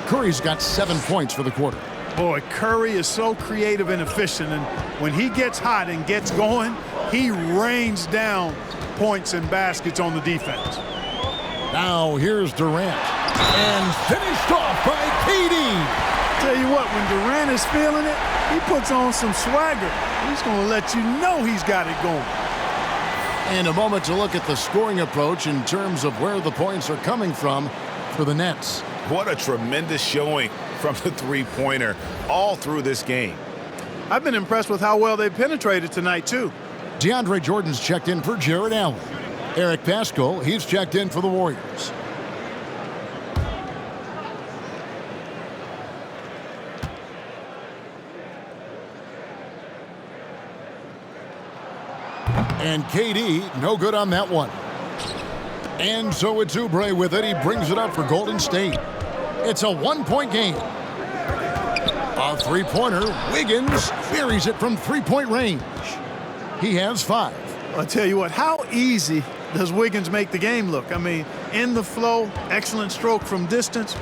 Curry's got 7 points for the quarter. Boy, Curry is so creative and efficient, and when he gets hot and gets going, he rains down points and baskets on the defense. Now here's Durant, and finished off by KD. Tell you what, when Durant is feeling it, he puts on some swagger. He's going to let you know he's got it going. And a moment to look at the scoring approach in terms of where the points are coming from for the Nets. What a tremendous showing from the three-pointer all through this game. I've been impressed with how well they penetrated tonight, too. DeAndre Jordan's checked in for Jared Allen. Eric Paschal, he's checked in for the Warriors. And KD, no good on that one. And so it's Oubre with it. He brings it up for Golden State. It's a one-point game. A three-pointer. Wiggins buries it from three-point range. He has 5. I'll tell you what, how easy does Wiggins make the game look? I mean, in the flow, excellent stroke from distance.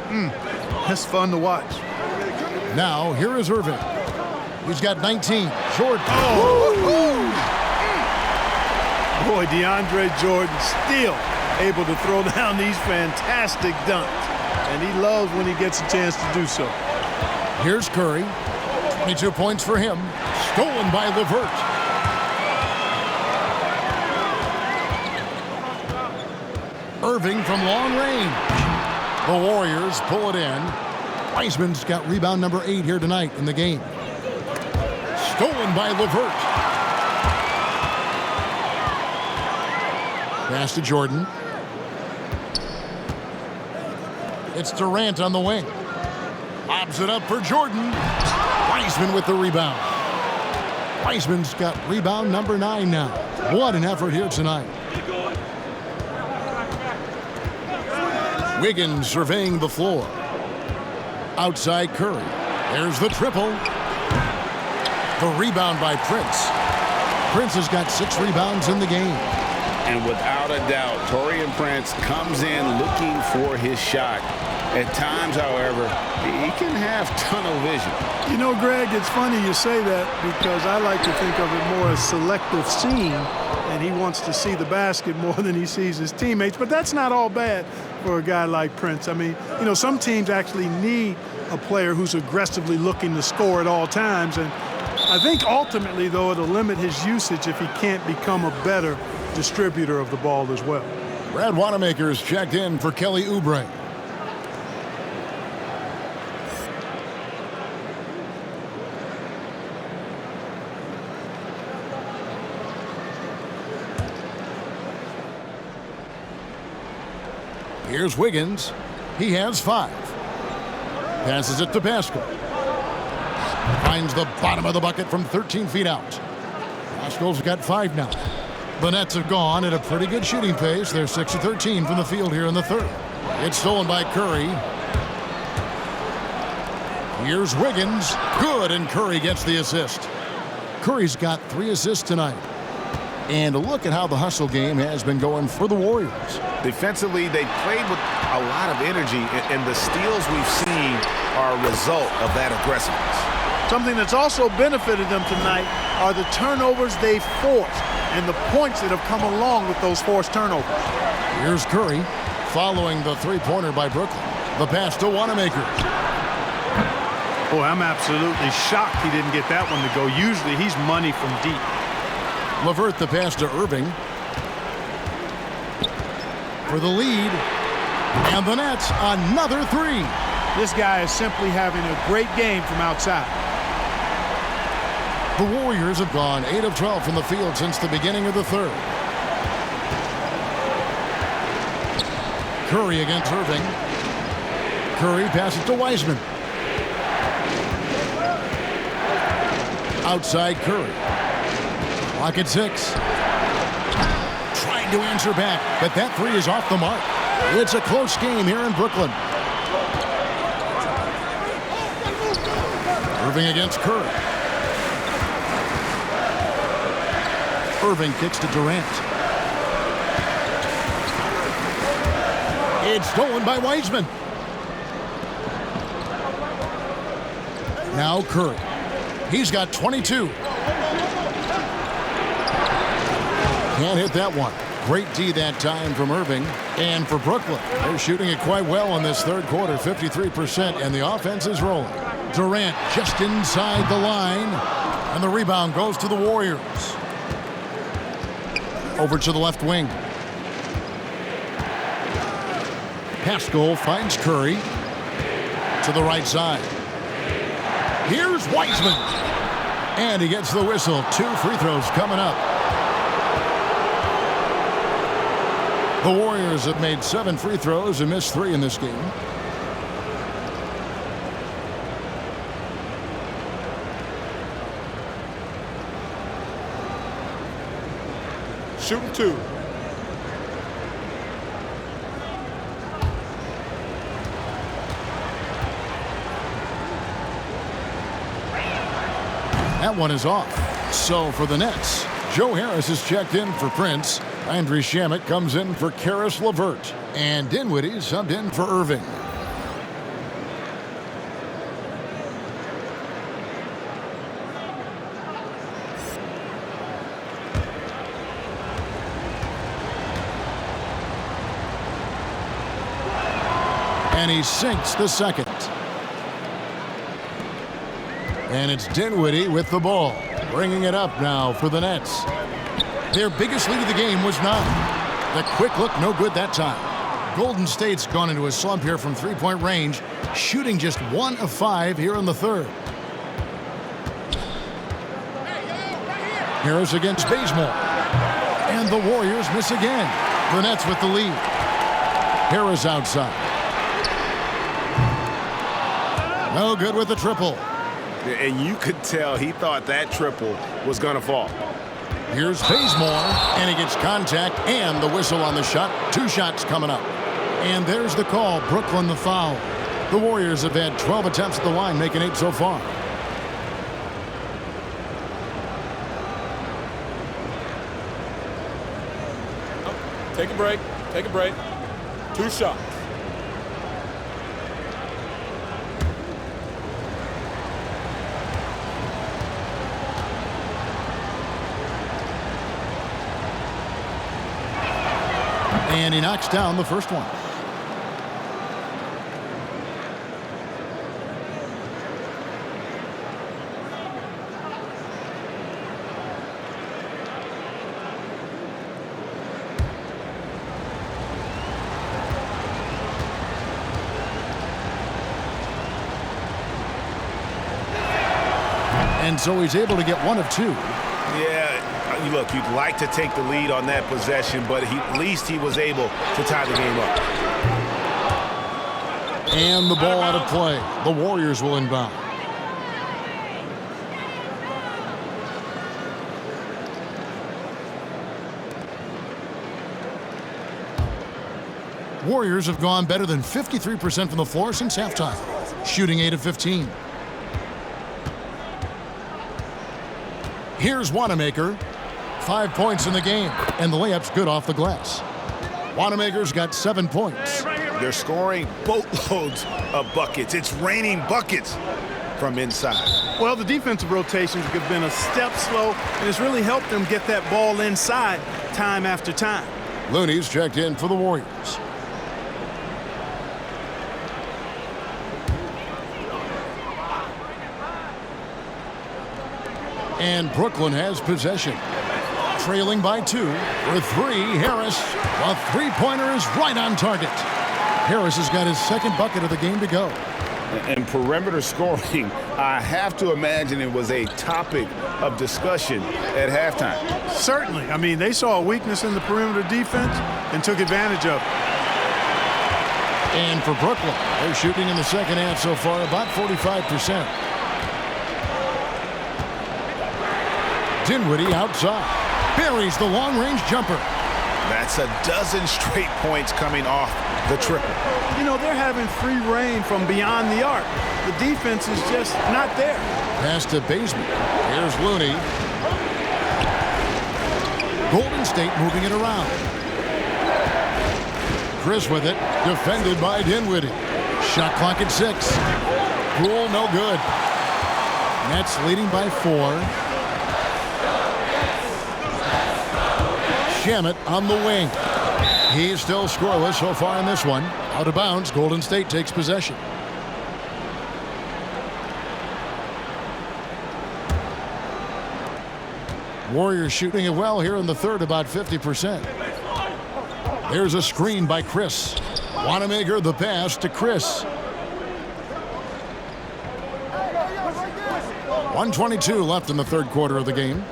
That's fun to watch. Now, here is Irving. He's got 19. Jordan. Boy, DeAndre Jordan still able to throw down these fantastic dunks. And he loves when he gets a chance to do so. Here's Curry. 22 points for him. Stolen by LeVert. Irving from long range. The Warriors pull it in. Wiseman's got rebound number 8 here tonight in the game. Stolen by LeVert. Pass to Jordan. It's Durant on the wing. Lobs it up for Jordan. Wiseman with the rebound. Wiseman's got rebound number 9 now. What an effort here tonight. Wiggins surveying the floor. Outside Curry. There's the triple. The rebound by Prince. Prince has got 6 rebounds in the game. And without a doubt, Taurean Prince comes in looking for his shot. At times, however, he can have tunnel vision. You know, Greg, it's funny you say that because I like to think of it more as selective seeing, and he wants to see the basket more than he sees his teammates. But that's not all bad for a guy like Prince. I mean, you know, some teams actually need a player who's aggressively looking to score at all times. And I think ultimately, though, it'll limit his usage if he can't become a better distributor of the ball as well. Brad Wanamaker's checked in for Kelly Oubre. Here's Wiggins. He has 5. Passes it to Pascal. Finds the bottom of the bucket from 13 feet out. Pascal's got 5 now. The Nets have gone at a pretty good shooting pace. They're 6 of 13 from the field here in the third. It's stolen by Curry. Here's Wiggins. Good, and Curry gets the assist. Curry's got 3 assists tonight. And look at how the hustle game has been going for the Warriors. Defensively, they played with a lot of energy, and the steals we've seen are a result of that aggressiveness. Something that's also benefited them tonight are the turnovers they forced and the points that have come along with those forced turnovers. Here's Curry following the three-pointer by Brooklyn. The pass to Wanamaker. Boy, I'm absolutely shocked he didn't get that one to go. Usually he's money from deep. LeVert the pass to Irving. For the lead. And the Nets, another 3. This guy is simply having a great game from outside. The Warriors have gone 8 of 12 from the field since the beginning of the third. Curry against Irving. Curry passes to Wiseman. Outside Curry. Clock at 6. Trying to answer back, but that 3 is off the mark. It's a close game here in Brooklyn. Irving against Curry. Irving kicks to Durant. It's stolen by Wiseman. Now Curry. He's got 22. Can't hit that one. Great D that time from Irving. And for Brooklyn, they're shooting it quite well in this third quarter, 53%, and the offense is rolling. Durant just inside the line, and the rebound goes to the Warriors. Over to the left wing. Pascal finds Curry to the right side. Here's Wiseman. And he gets the whistle. 2 free throws coming up. The Warriors have made 7 free throws and missed 3 in this game. Shooting 2. That one is off. So for the Nets, Joe Harris is checked in for Prince. Landry Shamet comes in for Karis LeVert. And Dinwiddie subbed in for Irving. And he sinks the second. And it's Dinwiddie with the ball, bringing it up now for the Nets. Their biggest lead of the game was 9. The quick look, no good that time. Golden State's gone into a slump here from three-point range, shooting just 1 of 5 here in the third. Harris against Bazemore. And the Warriors miss again. The Nets with the lead. Harris outside. No good with the triple. And you could tell he thought that triple was going to fall. Here's Bazemore, and he gets contact and the whistle on the shot. 2 shots coming up. And there's the call. Brooklyn the foul. The Warriors have had 12 attempts at the line, making 8 so far. Take a break. Take a break. 2 shots. And he knocks down the first one. And so he's able to get 1 of 2. Yeah, look, you'd like to take the lead on that possession, but at least he was able to tie the game up. And the ball out of play. The Warriors will inbound. Warriors have gone better than 53% from the floor since halftime, shooting 8 of 15. Here's Wanamaker. 5 points in the game, and the layup's good off the glass. Wanamaker's got 7 points. They're scoring boatloads of buckets. It's raining buckets from inside. Well, the defensive rotations have been a step slow, and it's really helped them get that ball inside time after time. Looney's checked in for the Warriors. And Brooklyn has possession. Trailing by 2 for 3, Harris. The three-pointer is right on target. Harris has got his second bucket of the game to go. And perimeter scoring, I have to imagine it was a topic of discussion at halftime. Certainly. I mean, they saw a weakness in the perimeter defense and took advantage of it. And for Brooklyn, they're shooting in the second half so far about 45%. Dinwiddie outside. Buries the long-range jumper. That's a dozen straight points coming off the triple. You know, they're having free reign from beyond the arc. The defense is just not there. Pass to Bazemore. Here's Looney. Golden State moving it around. Chris with it. Defended by Dinwiddie. Shot clock at 6. Poole no good. Nets leading by 4. Shamet on the wing. He's still scoreless so far in this one. Out of bounds, Golden State takes possession. Warriors shooting it well here in the third, about 50%. There's a screen by Chris. Wanamaker the pass to Chris. 1:22 left in the third quarter of the game.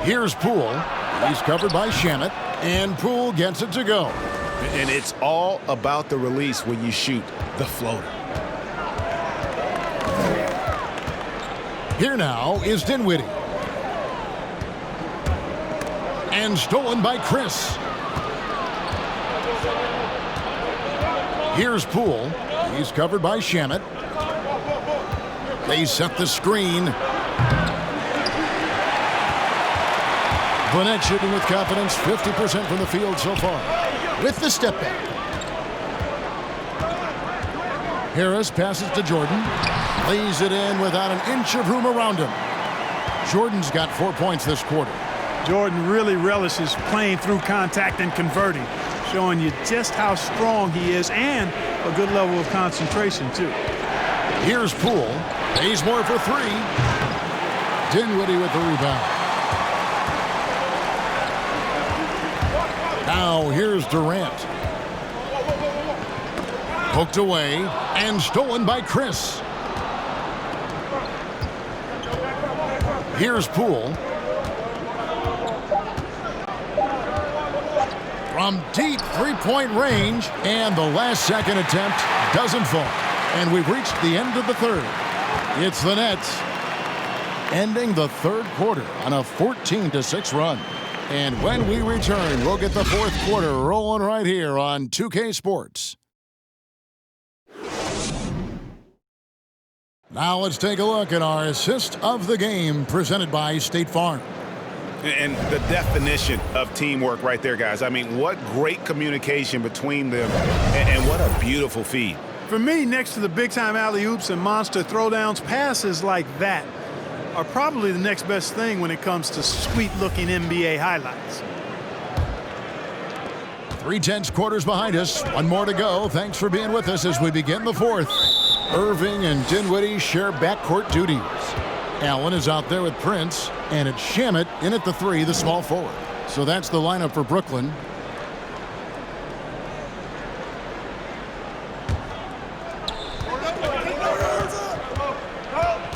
Here's Poole. He's covered by Shamet, and Poole gets it to go. And it's all about the release when you shoot the floater. Here now is Dinwiddie. And stolen by Chris. Here's Poole. He's covered by Shamet. They set the screen. Burnett shooting with confidence, 50% from the field so far. With the step back. Harris passes to Jordan. Lays it in without an inch of room around him. Jordan's got 4 points this quarter. Jordan really relishes playing through contact and converting, showing you just how strong he is and a good level of concentration, too. Here's Poole. Bazemore for three. Dinwiddie with the rebound. Now here's Durant. Poked away and stolen by Chris. Here's Poole. From deep three-point range, and the last second attempt doesn't fall. And we've reached the end of the third. It's the Nets ending the third quarter on a 14-6 run. And when we return, we'll get the fourth quarter rolling right here on 2K Sports. Now let's take a look at our assist of the game presented by State Farm. And the definition of teamwork right there, guys. I mean, what great communication between them, and what a beautiful feed. For me, next to the big-time alley-oops and monster throwdowns, passes like that are probably the next best thing when it comes to sweet-looking NBA highlights. 3/10 quarters behind us. One more to go. Thanks for being with us as we begin the fourth. Irving and Dinwiddie share backcourt duties. Allen is out there with Prince, and it's Shamet in at the three, the small forward. So that's the lineup for Brooklyn.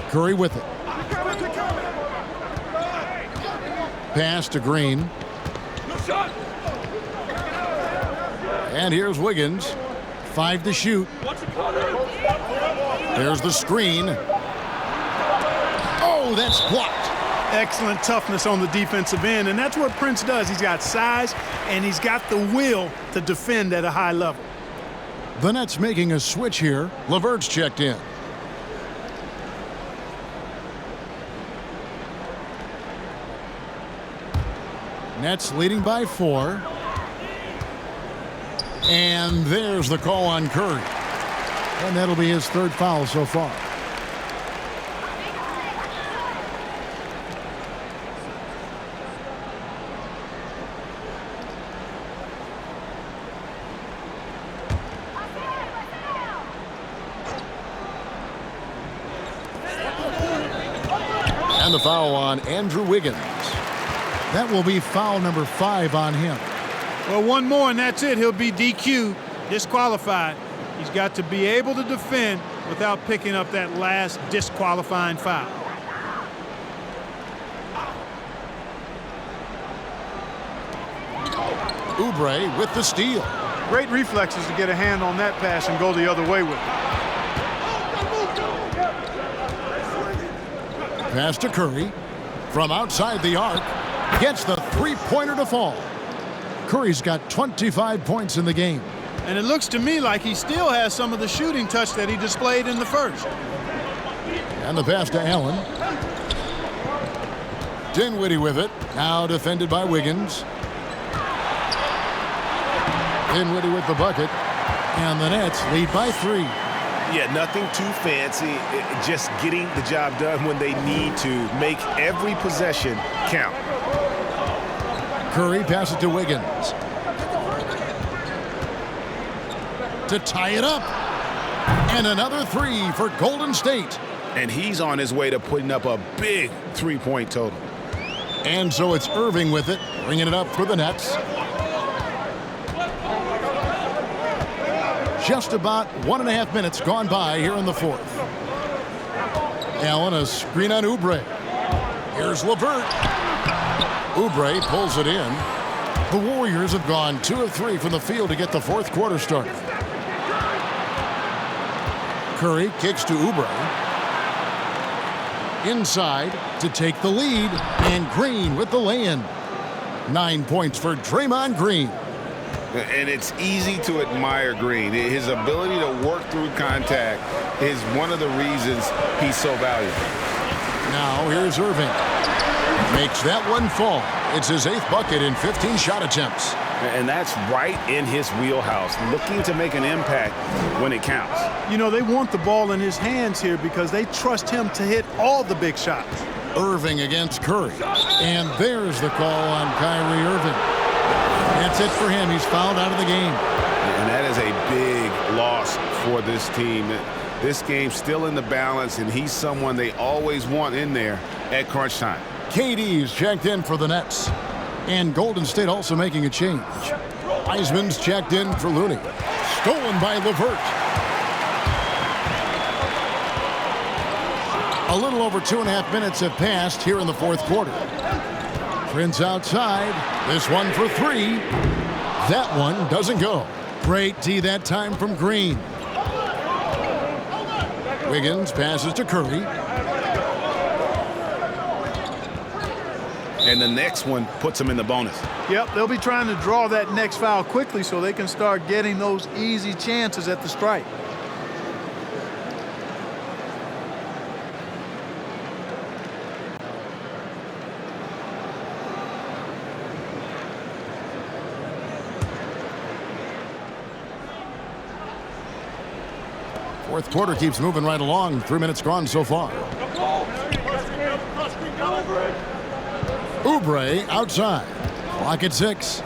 Curry with it. Pass to Green. And here's Wiggins. 5 to shoot. There's the screen. Oh, that's blocked. Excellent toughness on the defensive end, and that's what Prince does. He's got size, and he's got the will to defend at a high level. The Nets making a switch here. LeVert's checked in. Nets leading by 4. And there's the call on Curry. And that'll be his third foul so far. And the foul on Andrew Wiggins. That will be foul number 5 on him. Well, one more and that's it. He'll be DQ'd, disqualified. He's got to be able to defend without picking up that last disqualifying foul. Oubre with the steal. Great reflexes to get a hand on that pass and go the other way with it. Pass to Curry. From outside the arc. Gets the three-pointer to fall. Curry's got 25 points in the game. And it looks to me like he still has some of the shooting touch that he displayed in the first. And the pass to Allen. Dinwiddie with it. Now defended by Wiggins. Dinwiddie with the bucket. And the Nets lead by 3. Yeah, nothing too fancy. Just getting the job done when they need to. Make every possession count. Curry passes to Wiggins. To tie it up. And another 3 for Golden State. And he's on his way to putting up a big three-point total. And so it's Irving with it, bringing it up for the Nets. Just about 1.5 minutes gone by here in the fourth. Allen, a screen on Oubre. Here's LeVert. Oubre pulls it in. The Warriors have gone 2 of 3 from the field to get the fourth quarter started. Curry kicks to Oubre. Inside to take the lead, and Green with the lay-in. 9 points for Draymond Green. And it's easy to admire Green. His ability to work through contact is one of the reasons he's so valuable. Now here's Irving. Makes that one fall. It's his 8th bucket in 15 shot attempts. And that's right in his wheelhouse, looking to make an impact when it counts. You know, they want the ball in his hands here because they trust him to hit all the big shots. Irving against Curry. And there's the call on Kyrie Irving. That's it for him. He's fouled out of the game. And that is a big loss for this team. This game's still in the balance, and he's someone they always want in there at crunch time. KD's checked in for the Nets. And Golden State also making a change. Wiseman's checked in for Looney. Stolen by LeVert. A little over 2.5 minutes have passed here in the 4th quarter. Prince outside. This one for 3. That one doesn't go. Great D that time from Green. Wiggins passes to Curry. And the next one puts him in the bonus. Yep, they'll be trying to draw that next foul quickly so they can start getting those easy chances at the strike. Fourth quarter keeps moving right along. 3 minutes gone so far. Oubre outside. Clock at 6.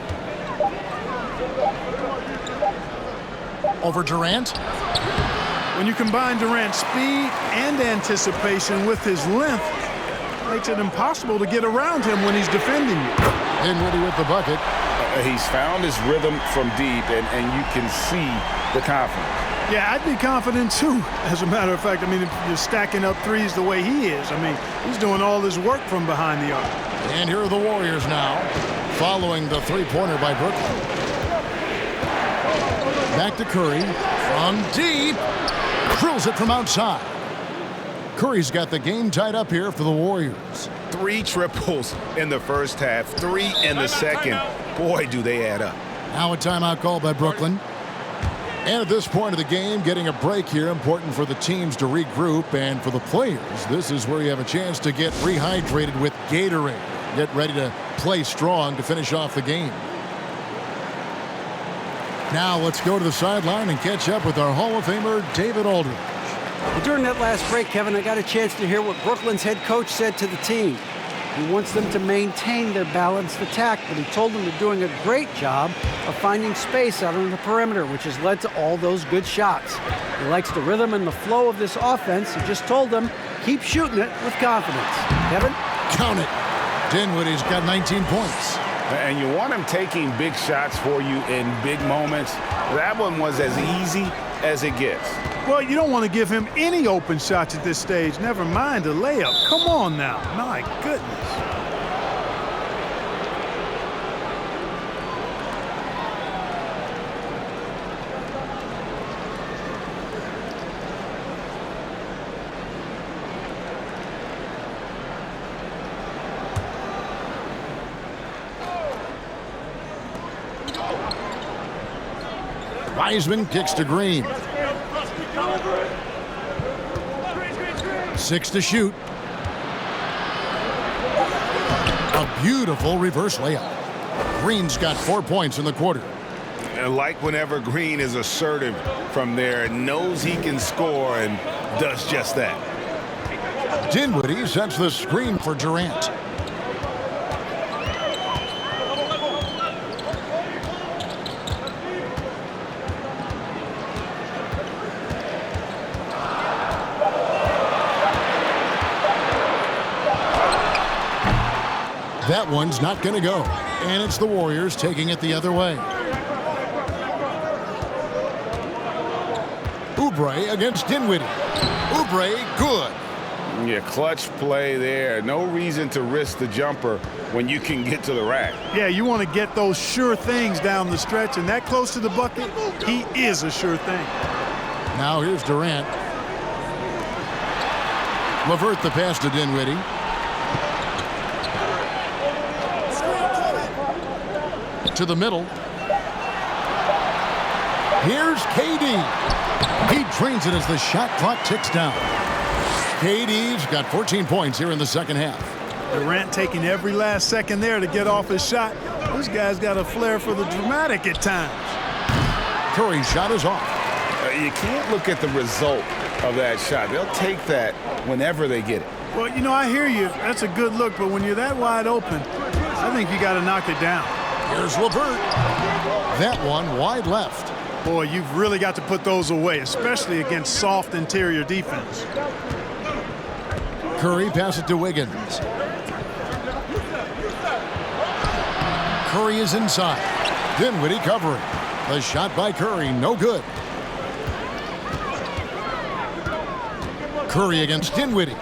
Over Durant. When you combine Durant's speed and anticipation with his length, it makes it impossible to get around him when he's defending you. Dinwiddie with the bucket. He's found his rhythm from deep, and you can see the confidence. Yeah, I'd be confident too. As a matter of fact, I mean, if you're stacking up threes the way he is, I mean, he's doing all this work from behind the arc. And here are the Warriors now, following the three-pointer by Brooklyn. Back to Curry from deep. Drills it from outside. Curry's got the game tied up here for the Warriors. 3 triples in the first half, 3 in the second. Boy, do they add up. Now a timeout call by Brooklyn. And at this point of the game, getting a break here, important for the teams to regroup, and for the players, this is where you have a chance to get rehydrated with Gatorade. Get ready to play strong to finish off the game. Now let's go to the sideline and catch up with our Hall of Famer, David Aldridge. Well, during that last break, Kevin, I got a chance to hear what Brooklyn's head coach said to the team. He wants them to maintain their balanced attack, but he told them they're doing a great job of finding space out on the perimeter, which has led to all those good shots. He likes the rhythm and the flow of this offense. He just told them, keep shooting it with confidence. Kevin? Count it. Dinwiddie's got 19 points. And you want him taking big shots for you in big moments. That one was as easy as it gets. Well, you don't want to give him any open shots at this stage. Never mind a layup. Come on now. My goodness. Wiseman kicks to Green. 6 to shoot. A beautiful reverse layup. Green's got 4 points in the quarter. And like whenever Green is assertive from there, knows he can score and does just that. Dinwiddie sets the screen for Durant. That one's not going to go. And it's the Warriors taking it the other way. Oubre against Dinwiddie. Oubre, good. Yeah, clutch play there. No reason to risk the jumper when you can get to the rack. Yeah, you want to get those sure things down the stretch, and that close to the bucket, he is a sure thing. Now here's Durant. LeVert the pass to Dinwiddie. To the middle. Here's KD. He drains it as the shot clock ticks down. KD's got 14 points here in the second half. Durant taking every last second there to get off his shot. This guy's got a flair for the dramatic at times. Curry's shot is off. You can't look at the result of that shot. They'll take that whenever they get it. Well, you know, I hear you. That's a good look, but when you're that wide open, I think you got to knock it down. Here's LeVert. That one wide left. Boy, you've really got to put those away, especially against soft interior defense. Curry passes it to Wiggins. Curry is inside. Dinwiddie covering. The shot by Curry, no good. Curry against Dinwiddie.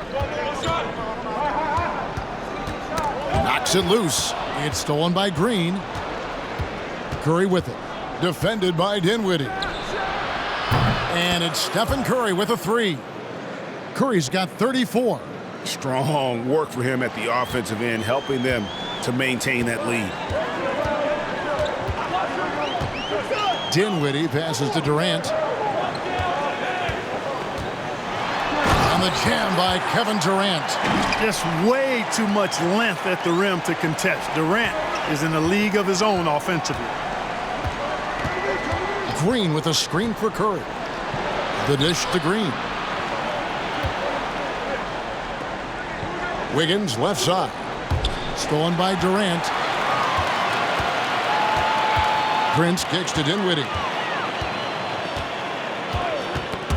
Knocks it loose. It's stolen by Green. Curry with it. Defended by Dinwiddie. And it's Stephen Curry with a three. Curry's got 34. Strong work for him at the offensive end, helping them to maintain that lead. Dinwiddie passes to Durant. And the jam by Kevin Durant. Just way too much length at the rim to contest. Durant is in a league of his own offensively. Green with a screen for Curry. The dish to Green. Wiggins left side. Stolen by Durant. Prince kicks to Dinwiddie.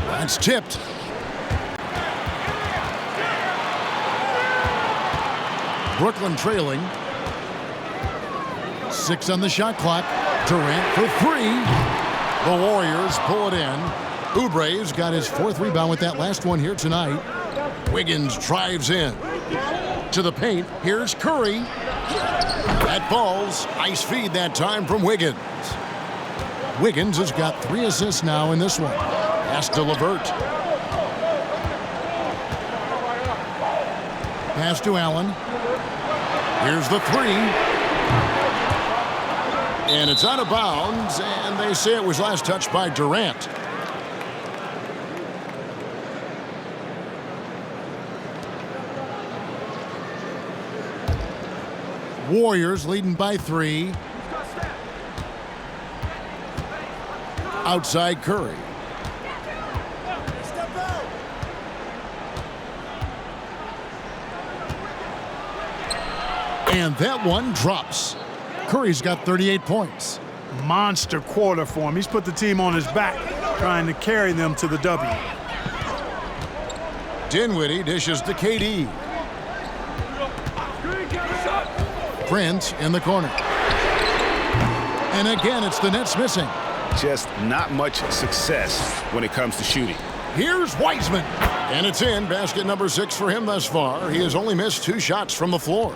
That's tipped. Brooklyn trailing. 6 on the shot clock. Durant for 3. The Warriors pull it in. Oubre's got his 4th rebound with that last one here tonight. Wiggins drives in. To the paint. Here's Curry. That falls. Nice feed that time from Wiggins. Wiggins has got 3 assists now in this one. Pass to LeVert. Pass to Allen. Here's the 3. And it's out of bounds, and they say it was last touched by Durant. Warriors leading by 3. Outside Curry. And that one drops. Curry's got 38 points. Monster quarter for him. He's put the team on his back, trying to carry them to the W. Dinwiddie dishes to KD. Prince in the corner. And again, it's the Nets missing. Just not much success when it comes to shooting. Here's Wiseman. And it's in. Basket number 6 for him thus far. He has only missed 2 shots from the floor.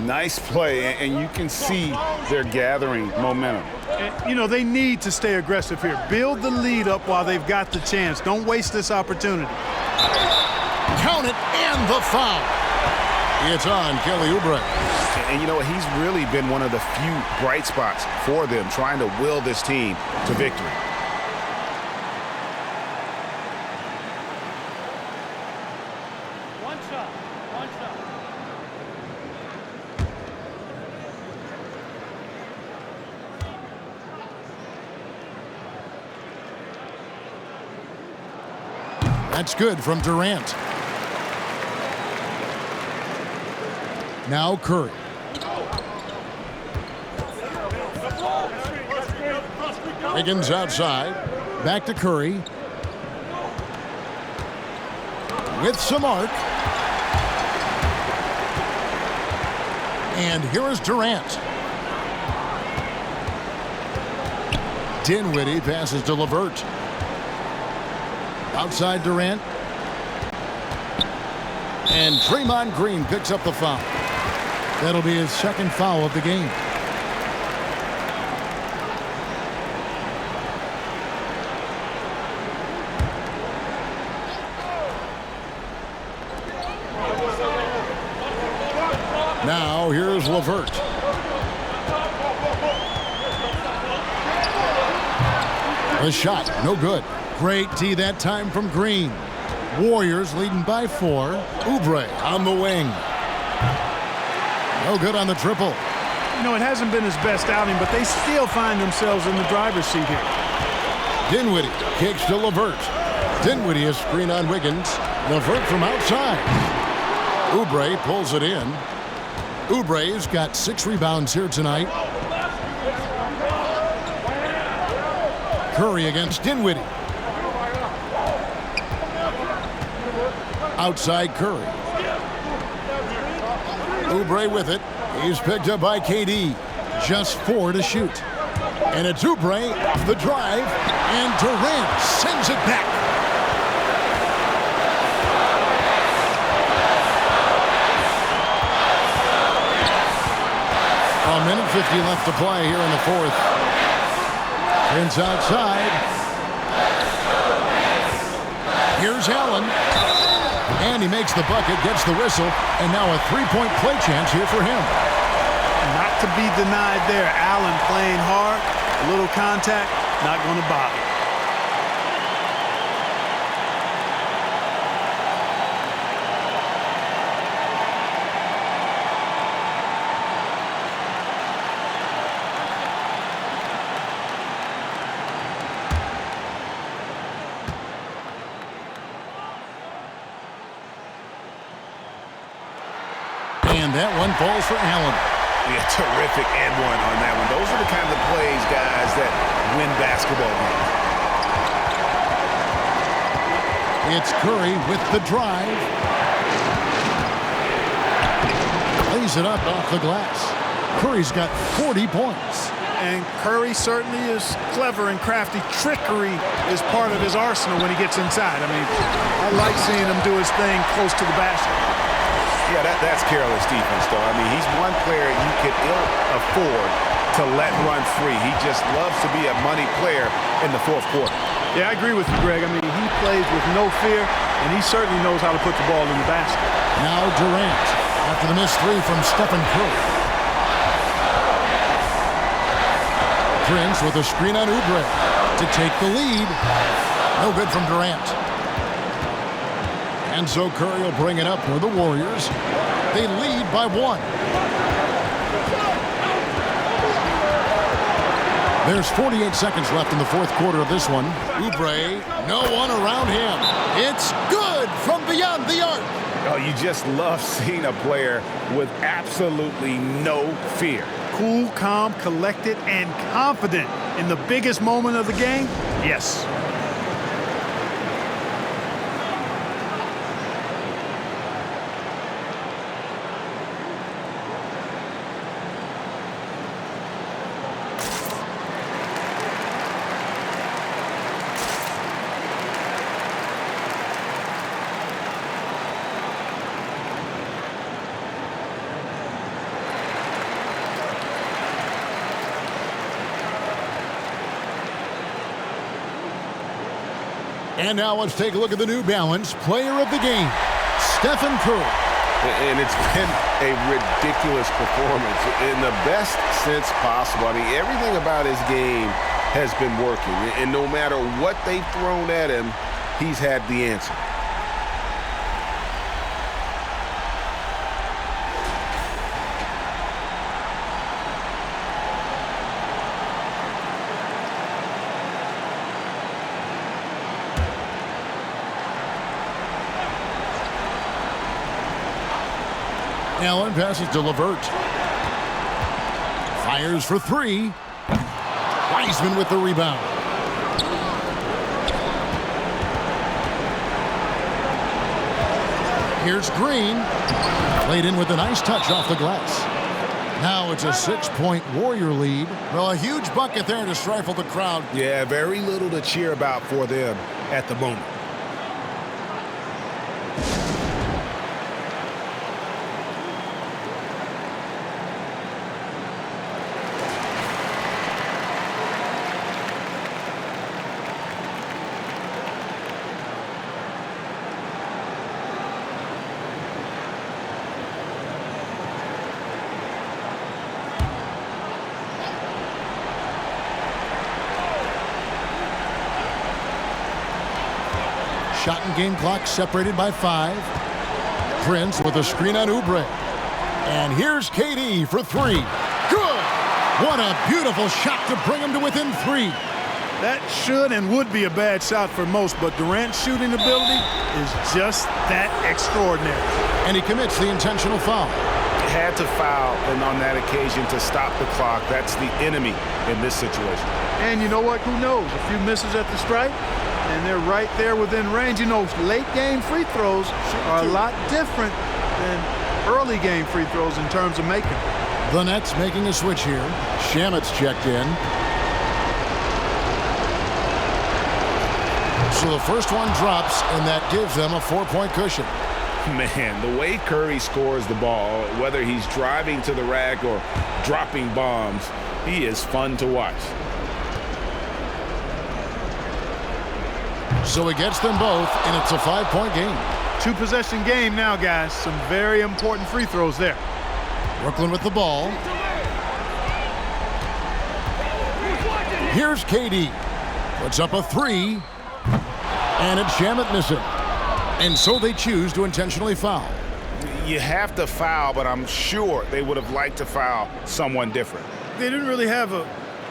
Nice play, and you can see they're gathering momentum. And, you know, they need to stay aggressive here. Build the lead up while they've got the chance. Don't waste this opportunity. Count it, and the foul. It's on Kelly Oubre. And you know, he's really been one of the few bright spots for them, trying to will this team to victory. One shot. That's good from Durant. Now Curry. Wiggins outside. Back to Curry. With some arc. And here is Durant. Dinwiddie passes to LeVert. Outside Durant. And Draymond Green picks up the foul. That'll be his 2nd foul of the game. Now here's LeVert. The shot, no good. Great D that time from Green. Warriors leading by 4. Oubre on the wing. No good on the triple. You know, it hasn't been his best outing, but they still find themselves in the driver's seat here. Dinwiddie kicks to LeVert. Dinwiddie is screen on Wiggins. LeVert from outside. Oubre pulls it in. Oubre's got 6 rebounds here tonight. Curry against Dinwiddie. Outside Curry. Oubre with it. He's picked up by KD. Just 4 to shoot. And it's Oubre off the drive. And Durant sends it back. A minute 50 left to play here in the 4th. Prince outside. Here's Allen. And he makes the bucket, gets the whistle, and now a 3-point play chance here for him. Not to be denied there. Allen playing hard. A little contact, not going to bother. And that one falls for Allen. Yeah, terrific and one on that one. Those are the kind of plays, guys, that win basketball games. It's Curry with the drive. Lays it up off the glass. Curry's got 40 points. And Curry certainly is clever and crafty. Trickery is part of his arsenal when he gets inside. I mean, I like seeing him do his thing close to the basket. Yeah, that's careless defense, though. I mean, he's one player you could ill afford to let run free. He just loves to be a money player in the 4th quarter. Yeah, I agree with you, Greg. I mean, he plays with no fear, and he certainly knows how to put the ball in the basket. Now Durant after the missed 3 from Stephen Curry. Prince with a screen on Oubre to take the lead. No good from Durant. And so Curry will bring it up for the Warriors. They lead by 1. There's 48 seconds left in the 4th quarter of this one. Oubre, no one around him. It's good from beyond the arc. Oh, you just love seeing a player with absolutely no fear. Cool, calm, collected, and confident in the biggest moment of the game? Yes. And now let's take a look at the New Balance Player of the Game, Stephen Curry. And it's been a ridiculous performance in the best sense possible. I mean, everything about his game has been working. And no matter what they've thrown at him, he's had the answer. Allen passes to LeVert. Fires for 3. Wiseman with the rebound. Here's Green. Played in with a nice touch off the glass. Now it's a 6-point Warrior lead. Well, a huge bucket there to stifle the crowd. Yeah, very little to cheer about for them at the moment. Shot and game clock separated by 5. Prince with a screen on Oubre. And here's KD for 3. Good! What a beautiful shot to bring him to within 3. That should and would be a bad shot for most, but Durant's shooting ability is just that extraordinary. And he commits the intentional foul. Had to foul and on that occasion to stop the clock. That's the enemy in this situation. And you know what? Who knows? A few misses at the stripe, and they're right there within range. You know, late game free throws are a lot different than early game free throws in terms of making. The Nets making a switch here. Shamet's checked in. So the first one drops, and that gives them a 4-point cushion. Man, the way Curry scores the ball, whether he's driving to the rack or dropping bombs, he is fun to watch. So he gets them both, and it's a 5-point game. 2-possession game now, guys. Some very important free throws there. Brooklyn with the ball. Here's KD. Puts up a 3. And it's Shamet missing. And so they choose to intentionally foul. You have to foul, but I'm sure they would have liked to foul someone different. They didn't really have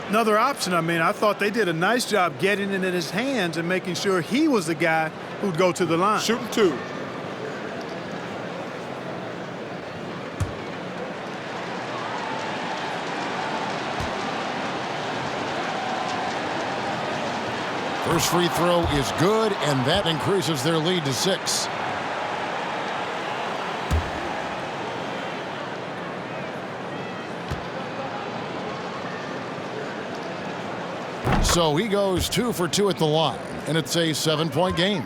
another option. I mean, I thought they did a nice job getting it in his hands and making sure he was the guy who'd go to the line. Shooting 2. First free throw is good, and that increases their lead to 6. So he goes 2 for 2 at the line, and it's a 7-point game.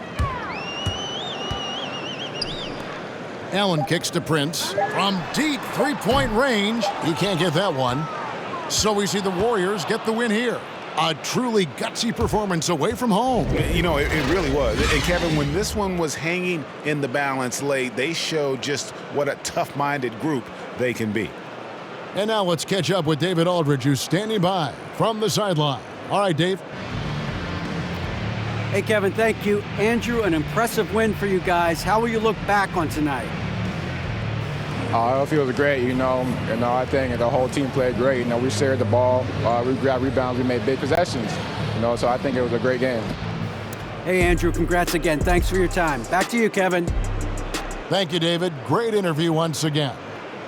Allen kicks to Prince from deep 3-point range. He can't get that one. So we see the Warriors get the win here. A truly gutsy performance away from home. You know, it really was. And Kevin, when this one was hanging in the balance late, they showed just what a tough-minded group they can be. And now let's catch up with David Aldridge, who's standing by from the sideline. All right, Dave. Hey, Kevin, thank you. Andrew, an impressive win for you guys. How will you look back on tonight? It feels great, I think the whole team played great. We shared the ball, we grabbed rebounds, we made big possessions, so I think it was a great game. Hey, Andrew, congrats again. Thanks for your time. Back to you, Kevin. Thank you, David. Great interview once again.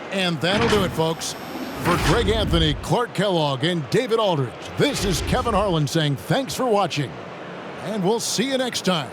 And that'll do it, folks. For Greg Anthony, Clark Kellogg, and David Aldridge, this is Kevin Harlan saying thanks for watching, and we'll see you next time.